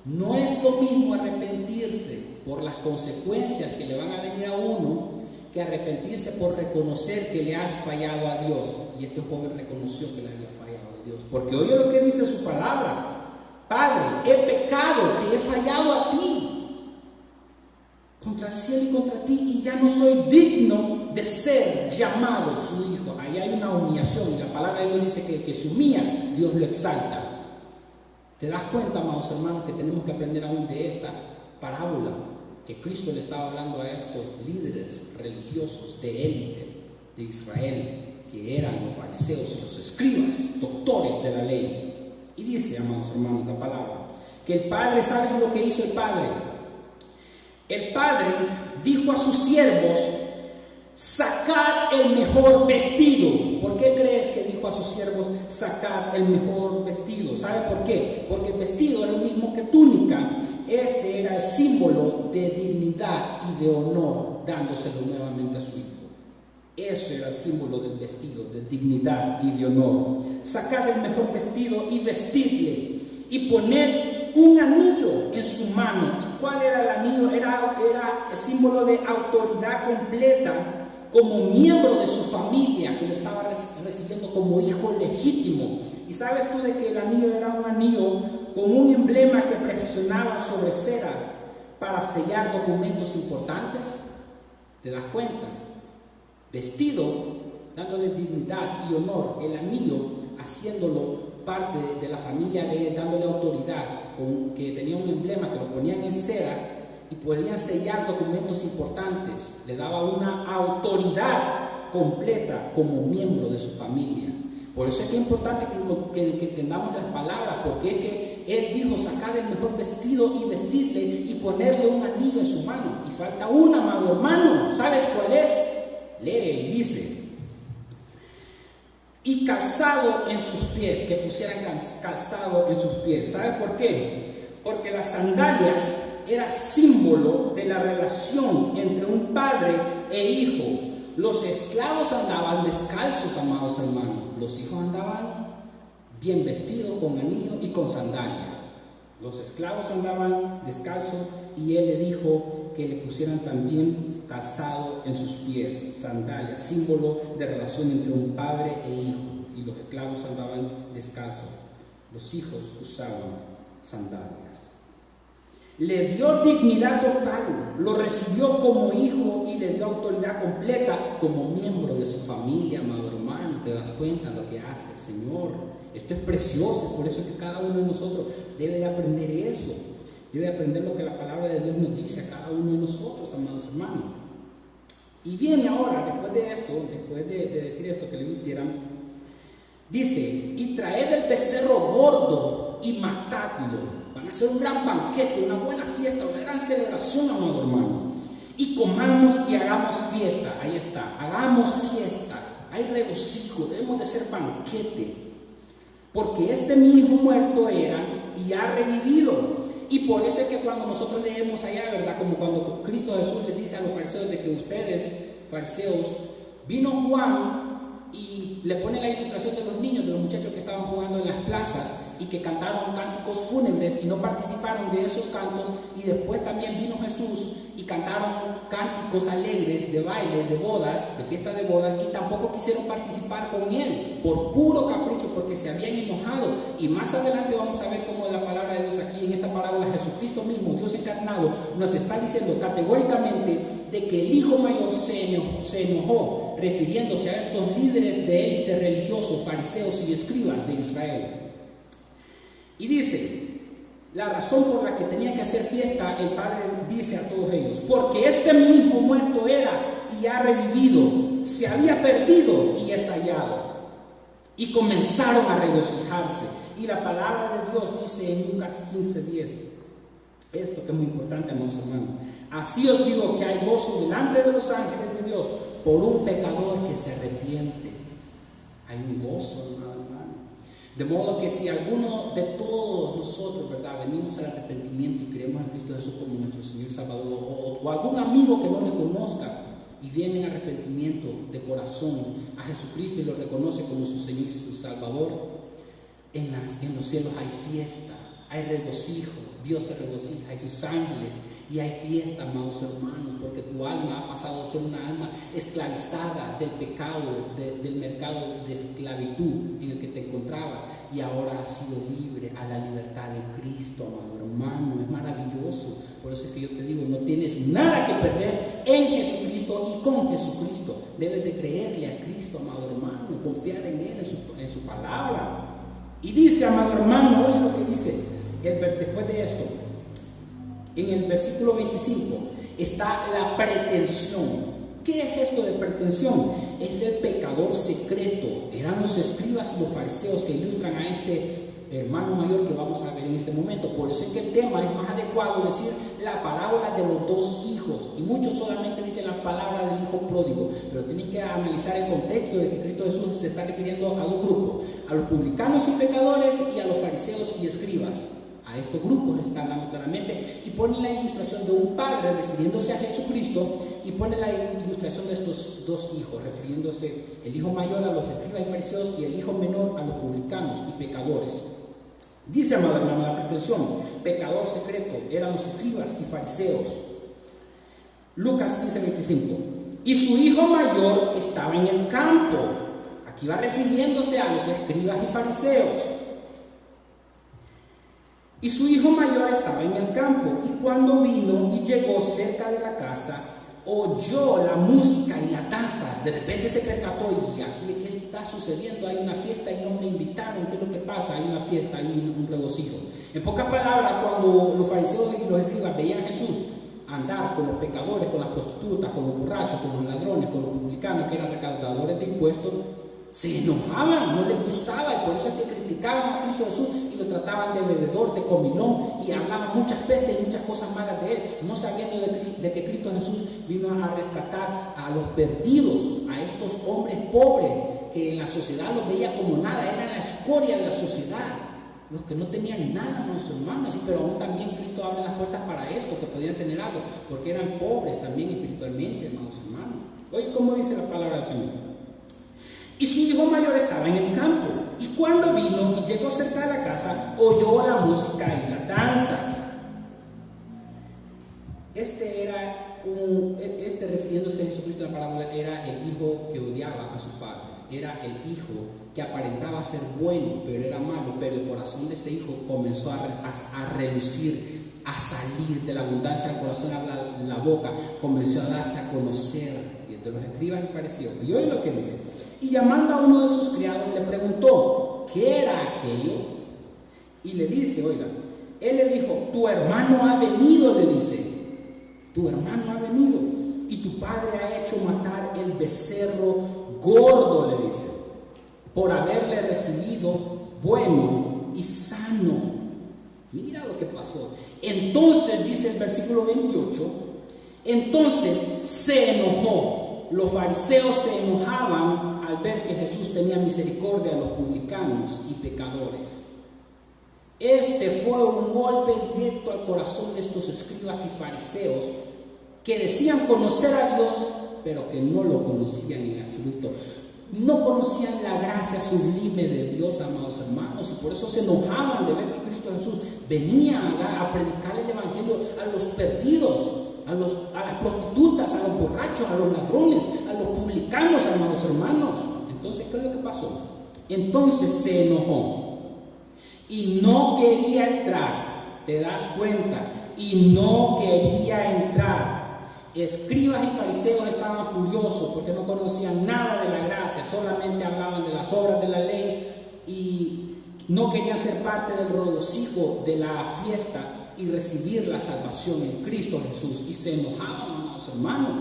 No es lo mismo arrepentirse por las consecuencias que le van a venir a uno que arrepentirse por reconocer que le has fallado a Dios. Y este joven reconoció que le había fallado a Dios, porque oye lo que dice su palabra: Padre, he pecado, te he fallado a ti, contra el cielo y contra ti, y ya no soy digno de ser llamado su hijo. Ahí hay una humillación, y la palabra de Dios dice que el que se humilla, Dios lo exalta. ¿Te das cuenta, amados hermanos, que tenemos que aprender aún de esta parábola? Que Cristo le estaba hablando a estos líderes religiosos de élite de Israel, que eran los fariseos y los escribas, doctores de la ley. Y dice, amados hermanos, la palabra, que el padre, ¿saben lo que hizo el padre? El padre dijo a sus siervos: sacad el mejor vestido. ¿Por qué crees que dijo a sus siervos sacad el mejor vestido? ¿Sabe por qué? Porque el vestido es lo mismo que túnica. Ese era el símbolo de dignidad y de honor, dándoselo nuevamente a su hijo. Ese era el símbolo del vestido, de dignidad y de honor. Sacad el mejor vestido y vestidle, y poned un anillo en su mano. ¿Y cuál era el anillo? Era el símbolo de autoridad completa, como miembro de su familia, que lo estaba recibiendo como hijo legítimo. ¿Y sabes tú de que el anillo era un anillo con un emblema que presionaba sobre cera para sellar documentos importantes? ¿Te das cuenta? Vestido, dándole dignidad y honor, el anillo haciéndolo parte de la familia de él, dándole autoridad, que tenía un emblema que lo ponían en cera y podían sellar documentos importantes. Le daba una autoridad completa como miembro de su familia. Por eso es que es importante que entendamos las palabras, porque es que él dijo: sacad el mejor vestido y vestidle, y ponerle un anillo en su mano. Y falta una, amado hermano. ¿Sabes cuál es? Lee y dice: y calzado en sus pies, que pusieran calzado en sus pies. ¿Sabe por qué? Porque las sandalias era símbolo de la relación entre un padre e hijo. Los esclavos andaban descalzos, amados hermanos. Los hijos andaban bien vestidos, con anillo y con sandalia. Los esclavos andaban descalzos, y él le dijo que le pusieran también calzado en sus pies, sandalias, símbolo de relación entre un padre e hijo. Y los esclavos andaban descalzos. Los hijos usaban sandalias. Le dio dignidad total, lo recibió como hijo y le dio autoridad completa como miembro de su familia, amado hermano. ¿Te das cuenta lo que hace el Señor? Esto es precioso, por eso es que cada uno de nosotros debe de aprender eso. Debe aprender lo que la palabra de Dios nos dice a cada uno de nosotros, amados hermanos. Y viene ahora, después de esto, después de decir esto que le vistieran, dice: y traed el becerro gordo y matadlo. Van a hacer un gran banquete, una buena fiesta, una gran celebración, amado hermano. Y comamos y hagamos fiesta. Ahí está, hagamos fiesta. Hay regocijo, debemos de hacer banquete. Porque mi hijo muerto era y ha revivido. Y por eso es que cuando nosotros leemos allá, ¿verdad? Como cuando Cristo Jesús les dice a los fariseos de que ustedes, fariseos, vino Juan y le pone la ilustración de los niños, de los muchachos que estaban jugando en las plazas y que cantaron cánticos fúnebres y no participaron de esos cantos. Y después también vino Jesús y cantaron cánticos alegres de baile, de bodas, de fiesta de bodas, y tampoco quisieron participar con él por puro capricho, porque se habían enojado. Y más adelante vamos a ver cómo la palabra de Dios aquí en esta parábola, Jesucristo mismo, Dios encarnado, nos está diciendo categóricamente de que el hijo mayor se se enojó, refiriéndose a estos líderes de élite religiosos, fariseos y escribas de Israel. Y dice, la razón por la que tenían que hacer fiesta, el Padre dice a todos ellos, porque este mi hijo muerto era y ha revivido, se había perdido y es hallado. Y comenzaron a regocijarse. Y la palabra de Dios dice en Lucas 15:10, esto que es muy importante, amados hermanos: así os digo que hay gozo delante de los ángeles de Dios por un pecador que se arrepiente. Hay un gozo, hermano. De modo que si alguno de todos nosotros, ¿verdad?, venimos al arrepentimiento y creemos en Cristo Jesús como nuestro Señor y Salvador, o algún amigo que no le conozca y viene en arrepentimiento de corazón a Jesucristo y lo reconoce como su Señor y su Salvador, en los cielos hay fiesta, hay regocijo, Dios se regocija, hay sus ángeles y hay fiesta, amados hermanos, porque tu alma ha pasado a ser una alma esclavizada del pecado, del mercado de esclavitud en el que te encontrabas, y ahora has sido libre a la libertad de Cristo, amado hermano. Es maravilloso. Por eso es que yo te digo, no tienes nada que perder en Jesucristo y con Jesucristo. Debes de creerle a Cristo, amado hermano, y confiar en Él, en su palabra. Y dice, amado hermano, oye lo que dice después de esto, en el versículo 25 está la pretensión. ¿Qué es esto de pretensión? Es el pecador secreto. Eran los escribas y los fariseos que ilustran a este hermano mayor que vamos a ver en este momento. Por eso es que el tema es más adecuado decir la parábola de los dos hijos, y muchos solamente dicen la palabra del hijo pródigo, pero tienen que analizar el contexto de que Cristo Jesús se está refiriendo a dos grupos: a los publicanos y pecadores y a los fariseos y escribas. A estos grupos está hablando claramente, y pone la ilustración de un padre refiriéndose a Jesucristo, y pone la ilustración de estos dos hijos, refiriéndose el hijo mayor a los escribas y fariseos y el hijo menor a los publicanos y pecadores. Dice, amado hermano, la pretensión, pecador secreto, eran los escribas y fariseos. Lucas 15:25. Y su hijo mayor estaba en el campo. Aquí va refiriéndose a los escribas y fariseos. Y su hijo mayor estaba en el campo, y cuando vino y llegó cerca de la casa, oyó la música y las danzas. De repente se percató, y aquí, ¿qué está sucediendo? Hay una fiesta y no me invitaron. ¿Qué es lo que pasa? Hay una fiesta, hay un regocijo. En pocas palabras, cuando los fariseos y los escribas veían a Jesús andar con los pecadores, con las prostitutas, con los borrachos, con los ladrones, con los publicanos, que eran recaudadores de impuestos, se enojaban, no les gustaba, y por eso es que criticaban a Cristo Jesús y lo trataban de bebedor, de comilón, y hablaban muchas pestes y muchas cosas malas de él, no sabiendo de que Cristo Jesús vino a rescatar a los perdidos, a estos hombres pobres que en la sociedad los veía como nada, eran la escoria de la sociedad, los que no tenían nada, amados hermanos. Pero aún también Cristo abre las puertas para esto, que podían tener algo, porque eran pobres también espiritualmente, hermanos hermanos. Oye, ¿cómo dice la palabra del Señor? Y su hijo mayor estaba en el campo, y cuando vino y llegó cerca de la casa, oyó la música y las danzas. Refiriéndose a Jesucristo, la parábola, era el hijo que odiaba a su padre. Era el hijo que aparentaba ser bueno, pero era malo. Pero el corazón de este hijo comenzó a relucir, a salir de la abundancia del corazón, habla la boca, comenzó a darse a conocer de los escribas y fariseos. Y oye lo que dice: y llamando a uno de sus criados le preguntó qué era aquello, y le dice, oiga, él le dijo: tu hermano ha venido, le dice, tu hermano ha venido, y tu padre ha hecho matar el becerro gordo, le dice, por haberle recibido bueno y sano. Mira lo que pasó. Entonces, dice el versículo 28, entonces se enojó. Los fariseos se enojaban al ver que Jesús tenía misericordia a los publicanos y pecadores. Este fue un golpe directo al corazón de estos escribas y fariseos que decían conocer a Dios, pero que no lo conocían en absoluto. No conocían la gracia sublime de Dios, amados hermanos, y por eso se enojaban de ver que Cristo Jesús venía a predicar el evangelio a los perdidos, a las prostitutas, a los borrachos, a los ladrones, a los publicanos, amados hermanos. Entonces, ¿qué es lo que pasó? Entonces se enojó y no quería entrar. ¿Te das cuenta? Y no quería entrar escribas y fariseos estaban furiosos porque no conocían nada de la gracia, solamente hablaban de las obras de la ley y no querían ser parte del regocijo de la fiesta y recibir la salvación en Cristo Jesús, y se enojaban, amados hermanos.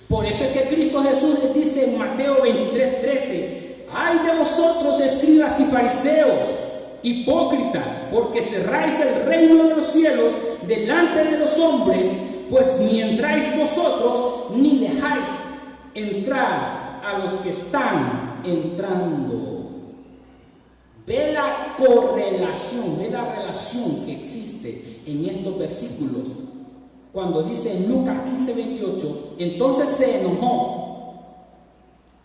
Por eso es que Cristo Jesús les dice en Mateo 23:13: ay de vosotros, escribas y fariseos, hipócritas, porque cerráis el reino de los cielos delante de los hombres, pues ni entráis vosotros ni dejáis entrar a los que están entrando. Ve la correlación, ve la relación que existe en estos versículos. Cuando dice en Lucas 15:28, entonces se enojó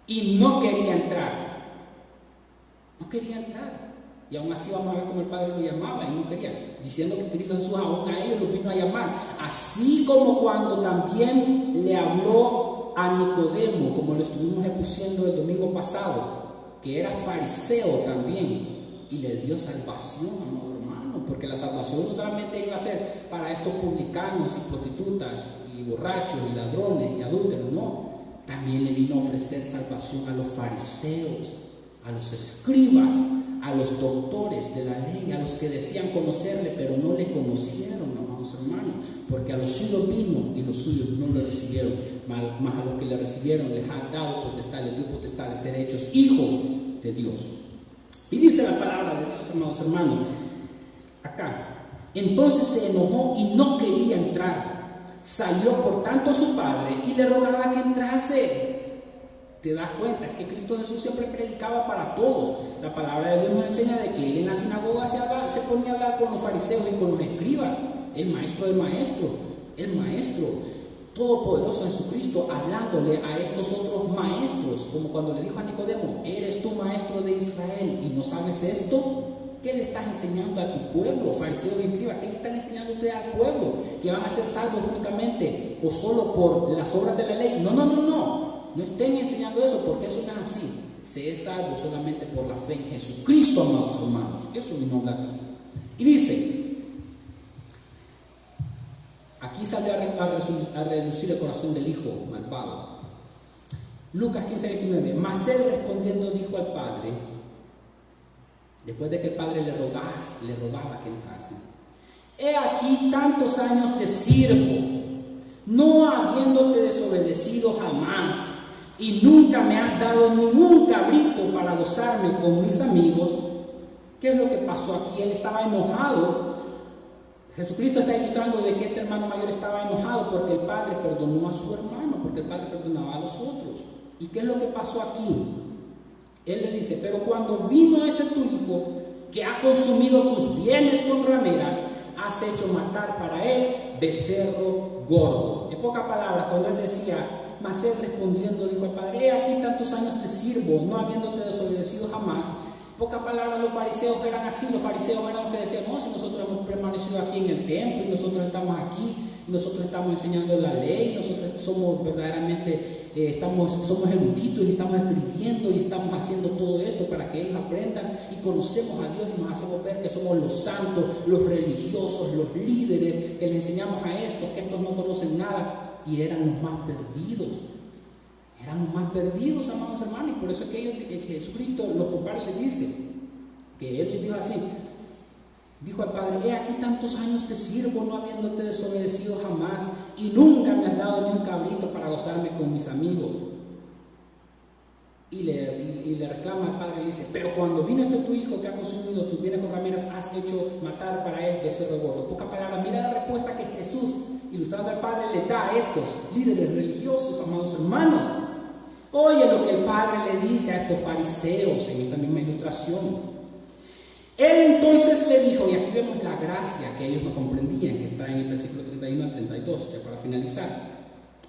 y no quería entrar. No quería entrar. Y aún así vamos a ver cómo el Padre lo llamaba y no quería, diciendo que Cristo Jesús aún a ellos los vino a llamar. Así como cuando también le habló a Nicodemo, como lo estuvimos expusiendo el domingo pasado, que era fariseo también, y le dio salvación, amado hermano, porque la salvación no solamente iba a ser para estos publicanos y prostitutas y borrachos y ladrones y adúlteros, no, también le vino a ofrecer salvación a los fariseos, a los escribas, a los doctores de la ley, a los que decían conocerle, pero no le conocieron, amados hermanos, porque a los suyos vino y los suyos no le recibieron, más a los que le recibieron les ha dado potestad, les dio potestad de ser hechos hijos de Dios. Y dice la palabra de Dios, amados hermanos, acá: entonces se enojó y no quería entrar. Salió por tanto su padre y le rogaba que entrase. Te das cuenta, es que Cristo Jesús siempre predicaba para todos. La palabra de Dios nos enseña de que él en la sinagoga se ponía a hablar con los fariseos y con los escribas, el maestro del maestro, el maestro todopoderoso Jesucristo, hablándole a estos otros maestros, como cuando le dijo a Nicodemo: ¿eres tú maestro de Israel y no sabes esto? ¿Qué le estás enseñando a tu pueblo, fariseos y escribas? ¿Qué le están enseñando ustedes al pueblo? ¿Que van a ser salvos únicamente o solo por las obras de la ley? No estén enseñando eso, porque eso no es así. Se es salvo solamente por la fe en Jesucristo, amados hermanos. Eso vino a hablar Jesús. Y dice, aquí salió a reducir el corazón del hijo malvado. Lucas 15:29. Mas él respondiendo dijo al padre, después de que el padre le rogaba que entrase: he aquí tantos años te sirvo, no habiéndote desobedecido jamás, y nunca me has dado ni un cabrito para gozarme con mis amigos. ¿Qué es lo que pasó aquí? Él estaba enojado. Jesucristo está ilustrando de que este hermano mayor estaba enojado porque el padre perdonó a su hermano, porque el padre perdonaba a los otros. ¿Y qué es lo que pasó aquí? Él le dice: pero cuando vino este tu hijo, que ha consumido tus bienes con rameras, has hecho matar para él becerro gordo. En pocas palabras, cuando él decía: mas él respondiendo dijo al padre: he aquí tantos años te sirvo, no habiéndote desobedecido jamás. En pocas palabras, los fariseos eran así. Los fariseos eran los que decían: no, si nosotros hemos permanecido aquí en el templo y nosotros estamos aquí, y nosotros estamos enseñando la ley, nosotros somos verdaderamente somos eruditos y estamos escribiendo y estamos haciendo todo esto para que ellos aprendan y conocemos a Dios y nos hacemos ver que somos los santos, los religiosos, los líderes, que le enseñamos a estos, que estos no conocen nada. Y eran los más perdidos, amados hermanos. Y por eso es que ellos, que Jesucristo los compara y les dice, que él les dijo así, dijo al padre: he aquí tantos años te sirvo, no habiéndote desobedecido jamás, y nunca me has dado ni un cabrito para gozarme con mis amigos. Y le reclama al padre y le dice: pero cuando vino este tu hijo que ha consumido tus bienes con rameras, has hecho matar para él becerro gordo. En pocas palabras, mira la respuesta que Jesús, ilustrando al padre, le da a estos líderes religiosos, amados hermanos. Oye lo que el padre le dice a estos fariseos en esta misma ilustración. Él entonces le dijo, y aquí vemos la gracia que ellos no comprendían, que está en el versículo 31 al 32, ya para finalizar.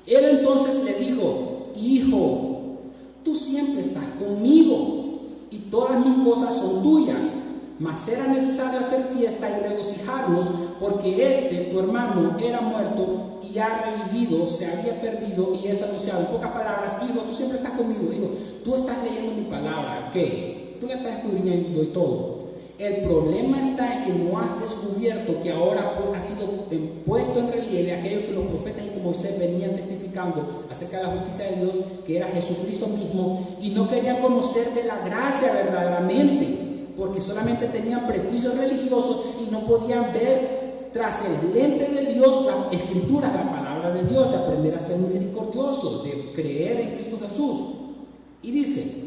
Él entonces le dijo: hijo, tú siempre estás conmigo y todas mis cosas son tuyas, mas era necesario hacer fiesta y regocijarnos, porque tu hermano, era muerto y ha revivido, se había perdido y es anunciado. En pocas palabras: hijo, tú siempre estás conmigo, hijo, tú estás leyendo mi palabra, ¿qué? Tú la estás escudriñando y todo. El problema está en que no has descubierto que ahora ha sido puesto en relieve aquello que los profetas y Moisés venían testificando acerca de la justicia de Dios, que era Jesucristo mismo, y no querían conocer de la gracia verdaderamente, porque solamente tenían prejuicios religiosos y no podían ver tras el lente de Dios las escrituras, la palabra de Dios, de aprender a ser misericordiosos, de creer en Cristo Jesús. Y dice: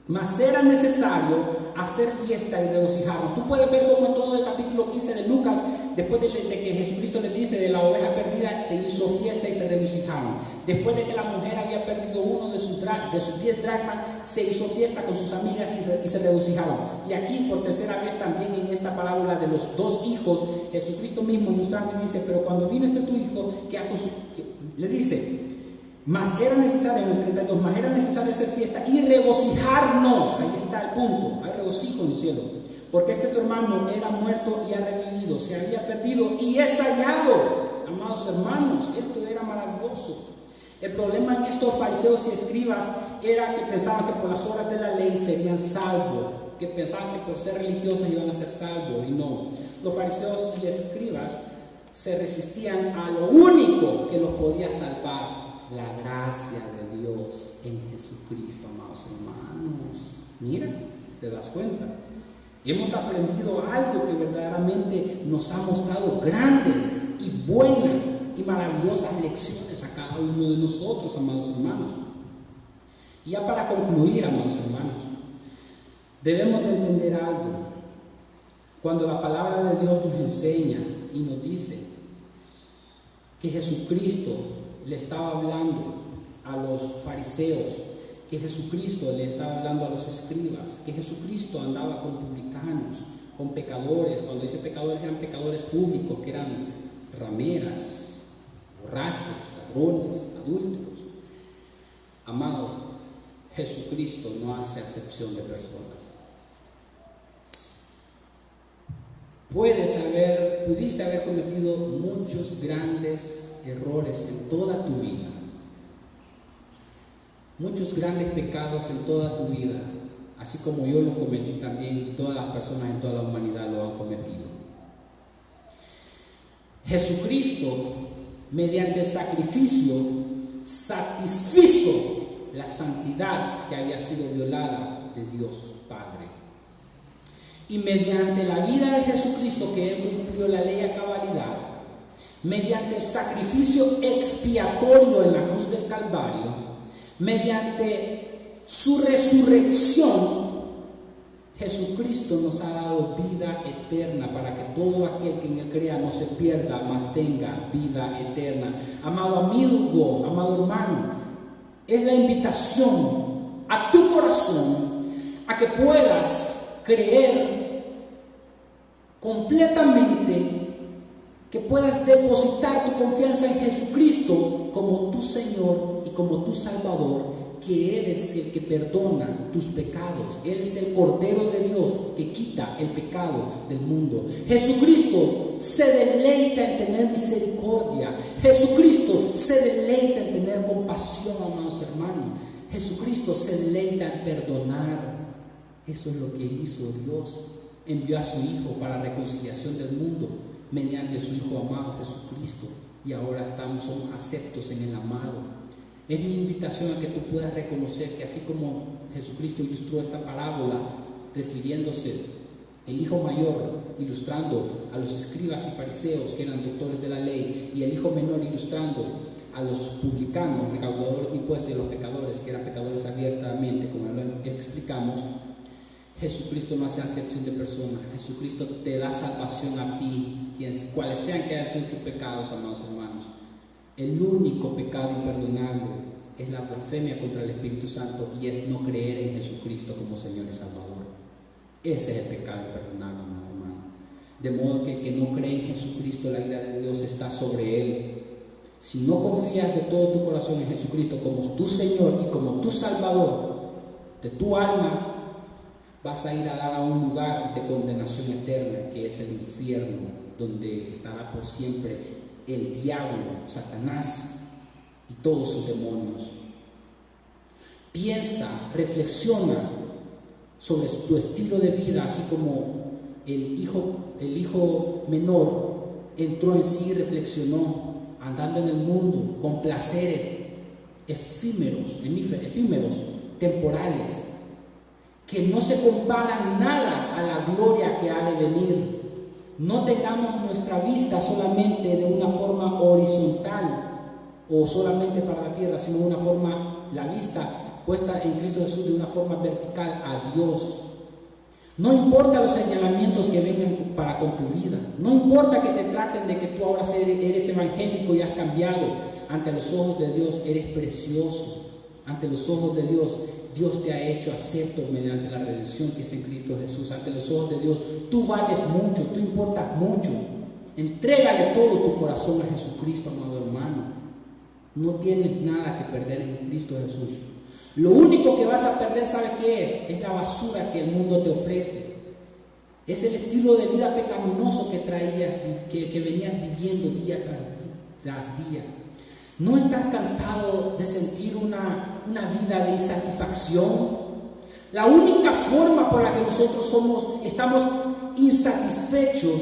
mas era necesario hacer fiesta y regocijarnos. Tú puedes ver cómo en todo el capítulo 15 de Lucas, después de que Jesucristo les dice de la oveja perdida, se hizo fiesta y se regocijaron. Después de que la mujer había perdido uno de sus 10 dracmas, se hizo fiesta con sus amigas y se regocijaron. Y aquí por tercera vez también en esta parábola de los 2 hijos, Jesucristo mismo ilustrando dice: pero cuando vino tu hijo, le dice: mas era necesario, en el 32, mas era necesario hacer fiesta y regocijarnos. Ahí está el punto, hay regocijo en el cielo. Porque tu hermano era muerto y ha revivido, se había perdido y es hallado. Amados hermanos, esto era maravilloso. El problema en estos fariseos y escribas era que pensaban que por las obras de la ley serían salvos, que pensaban que por ser religiosos iban a ser salvos, y no. Los fariseos y escribas se resistían a lo único que los podía salvar: la gracia de Dios en Jesucristo, amados hermanos. Mira, te das cuenta. Hemos aprendido algo que verdaderamente nos ha mostrado grandes y buenas y maravillosas lecciones a cada uno de nosotros, amados hermanos. Y ya para concluir, amados hermanos, debemos de entender algo. Cuando la palabra de Dios nos enseña y nos dice que Jesucristo le estaba hablando a los fariseos, que Jesucristo le estaba hablando a los escribas, que Jesucristo andaba con publicanos, con pecadores. Cuando dice pecadores, eran pecadores públicos, que eran rameras, borrachos, ladrones, adúlteros. Amados, Jesucristo no hace acepción de personas. Pudiste haber cometido muchos grandes errores en toda tu vida, muchos grandes pecados en toda tu vida, así como yo los cometí también, y todas las personas en toda la humanidad lo han cometido. Jesucristo, mediante el sacrificio, satisfizo la santidad que había sido violada de Dios Padre. Y mediante la vida de Jesucristo, que Él cumplió la ley a cabalidad, mediante el sacrificio expiatorio en la cruz del Calvario, mediante su resurrección, Jesucristo nos ha dado vida eterna, para que todo aquel que en Él crea no se pierda, mas tenga vida eterna. Amado amigo, amado hermano, es la invitación a tu corazón a que puedas creer completamente, que puedas depositar tu confianza en Jesucristo como tu Señor y como tu Salvador, que Él es el que perdona tus pecados. Él es el Cordero de Dios que quita el pecado del mundo. Jesucristo se deleita en tener misericordia. Jesucristo se deleita en tener compasión, amados hermanos. Jesucristo se deleita en perdonar. Eso es lo que hizo Dios. Envió a su Hijo para la reconciliación del mundo mediante su Hijo amado Jesucristo. Y ahora somos aceptos en el amado. Es mi invitación a que tú puedas reconocer que así como Jesucristo ilustró esta parábola, refiriéndose el hijo mayor, ilustrando a los escribas y fariseos, que eran doctores de la ley, y el hijo menor ilustrando a los publicanos, recaudadores de impuestos, y a los pecadores, que eran pecadores abiertamente, como lo explicamos. Jesucristo no hace acepción de personas. Jesucristo te da salvación a ti, cuales sean que hayan sido tus pecados, amados hermanos. El único pecado imperdonable es la blasfemia contra el Espíritu Santo, y es no creer en Jesucristo como Señor y Salvador. Ese es el pecado imperdonable, amado hermano. De modo que el que no cree en Jesucristo, la ira de Dios está sobre él. Si no confías de todo tu corazón en Jesucristo como tu Señor y como tu Salvador de tu alma, vas a ir a dar a un lugar de condenación eterna, que es el infierno, donde estará por siempre el diablo, Satanás y todos sus demonios. Piensa, reflexiona sobre tu estilo de vida, así como el hijo menor entró en sí y reflexionó, andando en el mundo con placeres efímeros, temporales, que no se comparan nada a la gloria que ha de venir. No tengamos nuestra vista solamente de una forma horizontal o solamente para la tierra, sino de una forma, la vista puesta en Cristo Jesús, de una forma vertical a Dios. No importa los señalamientos que vengan para con tu vida, no importa que te traten de que tú ahora eres evangélico y has cambiado. Ante los ojos de Dios eres precioso. Ante los ojos de Dios, Dios te ha hecho acepto mediante la redención que es en Cristo Jesús. Ante los ojos de Dios, tú vales mucho, tú importas mucho. Entrégale todo tu corazón a Jesucristo, amado hermano. No tienes nada que perder en Cristo Jesús. Lo único que vas a perder, ¿sabe qué es? Es la basura que el mundo te ofrece. Es el estilo de vida pecaminoso que venías viviendo día tras día. ¿No estás cansado de sentir una vida de insatisfacción? La única forma por la que nosotros estamos insatisfechos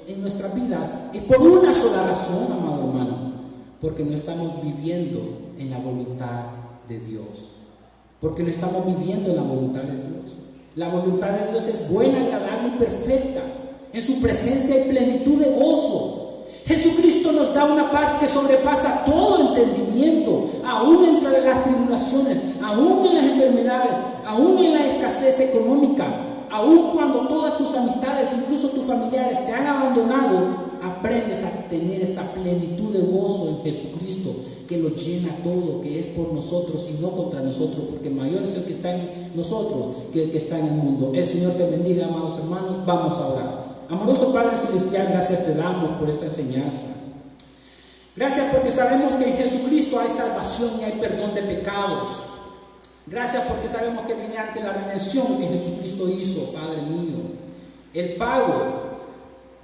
en nuestras vidas es por una sola razón, amado hermano, porque no estamos viviendo en la voluntad de Dios. Porque no estamos viviendo en la voluntad de Dios. La voluntad de Dios es buena, agradable y perfecta. En su presencia hay plenitud de gozo. Jesucristo nos da una paz que sobrepasa todo entendimiento, aún entre las tribulaciones, aún en las enfermedades, aún en la escasez económica, aún cuando todas tus amistades, incluso tus familiares, te han abandonado. Aprendes a tener esa plenitud de gozo en Jesucristo, que lo llena todo, que es por nosotros y no contra nosotros, porque mayor es el que está en nosotros que el que está en el mundo. El Señor te bendiga, amados hermanos. Vamos a orar. Amoroso Padre Celestial, gracias te damos por esta enseñanza. Gracias porque sabemos que en Jesucristo hay salvación y hay perdón de pecados. Gracias porque sabemos que mediante la redención que Jesucristo hizo, Padre mío, el pago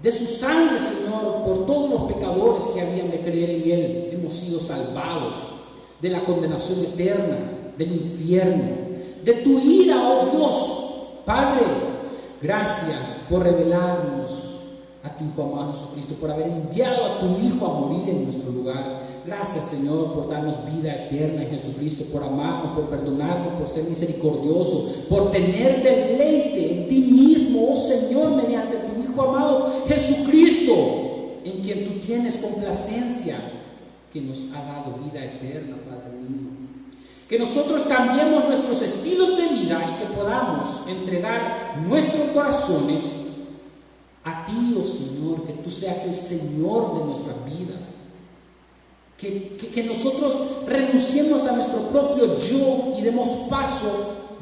de su sangre, Señor, por todos los pecadores que habían de creer en Él, hemos sido salvados de la condenación eterna, del infierno, de tu ira, oh Dios. Padre, gracias por revelarnos a tu Hijo amado Jesucristo, por haber enviado a tu Hijo a morir en nuestro lugar. Gracias, Señor, por darnos vida eterna en Jesucristo, por amarnos, por perdonarnos, por ser misericordioso, por tener deleite en ti mismo, oh Señor, mediante tu Hijo amado Jesucristo, en quien tú tienes complacencia, que nos ha dado vida eterna, Padre mío. Que nosotros cambiemos nuestros estilos de vida y que podamos entregar nuestros corazones a ti, oh Señor, que tú seas el Señor de nuestras vidas. Que nosotros renunciemos a nuestro propio yo y demos paso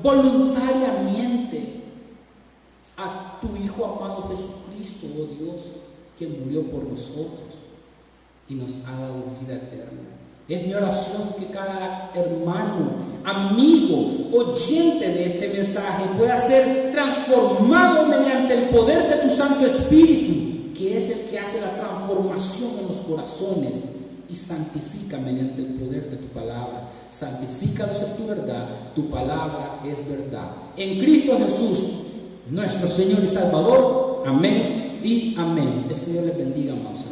voluntariamente a tu Hijo amado Jesucristo, oh Dios, que murió por nosotros y nos ha dado vida eterna. Es mi oración que cada hermano, amigo, oyente de este mensaje pueda ser transformado mediante el poder de tu Santo Espíritu, que es el que hace la transformación en los corazones y santifica mediante el poder de tu palabra. Santifícalos en tu verdad, tu palabra es verdad. En Cristo Jesús, nuestro Señor y Salvador. Amén y amén. El Señor les bendiga, amados.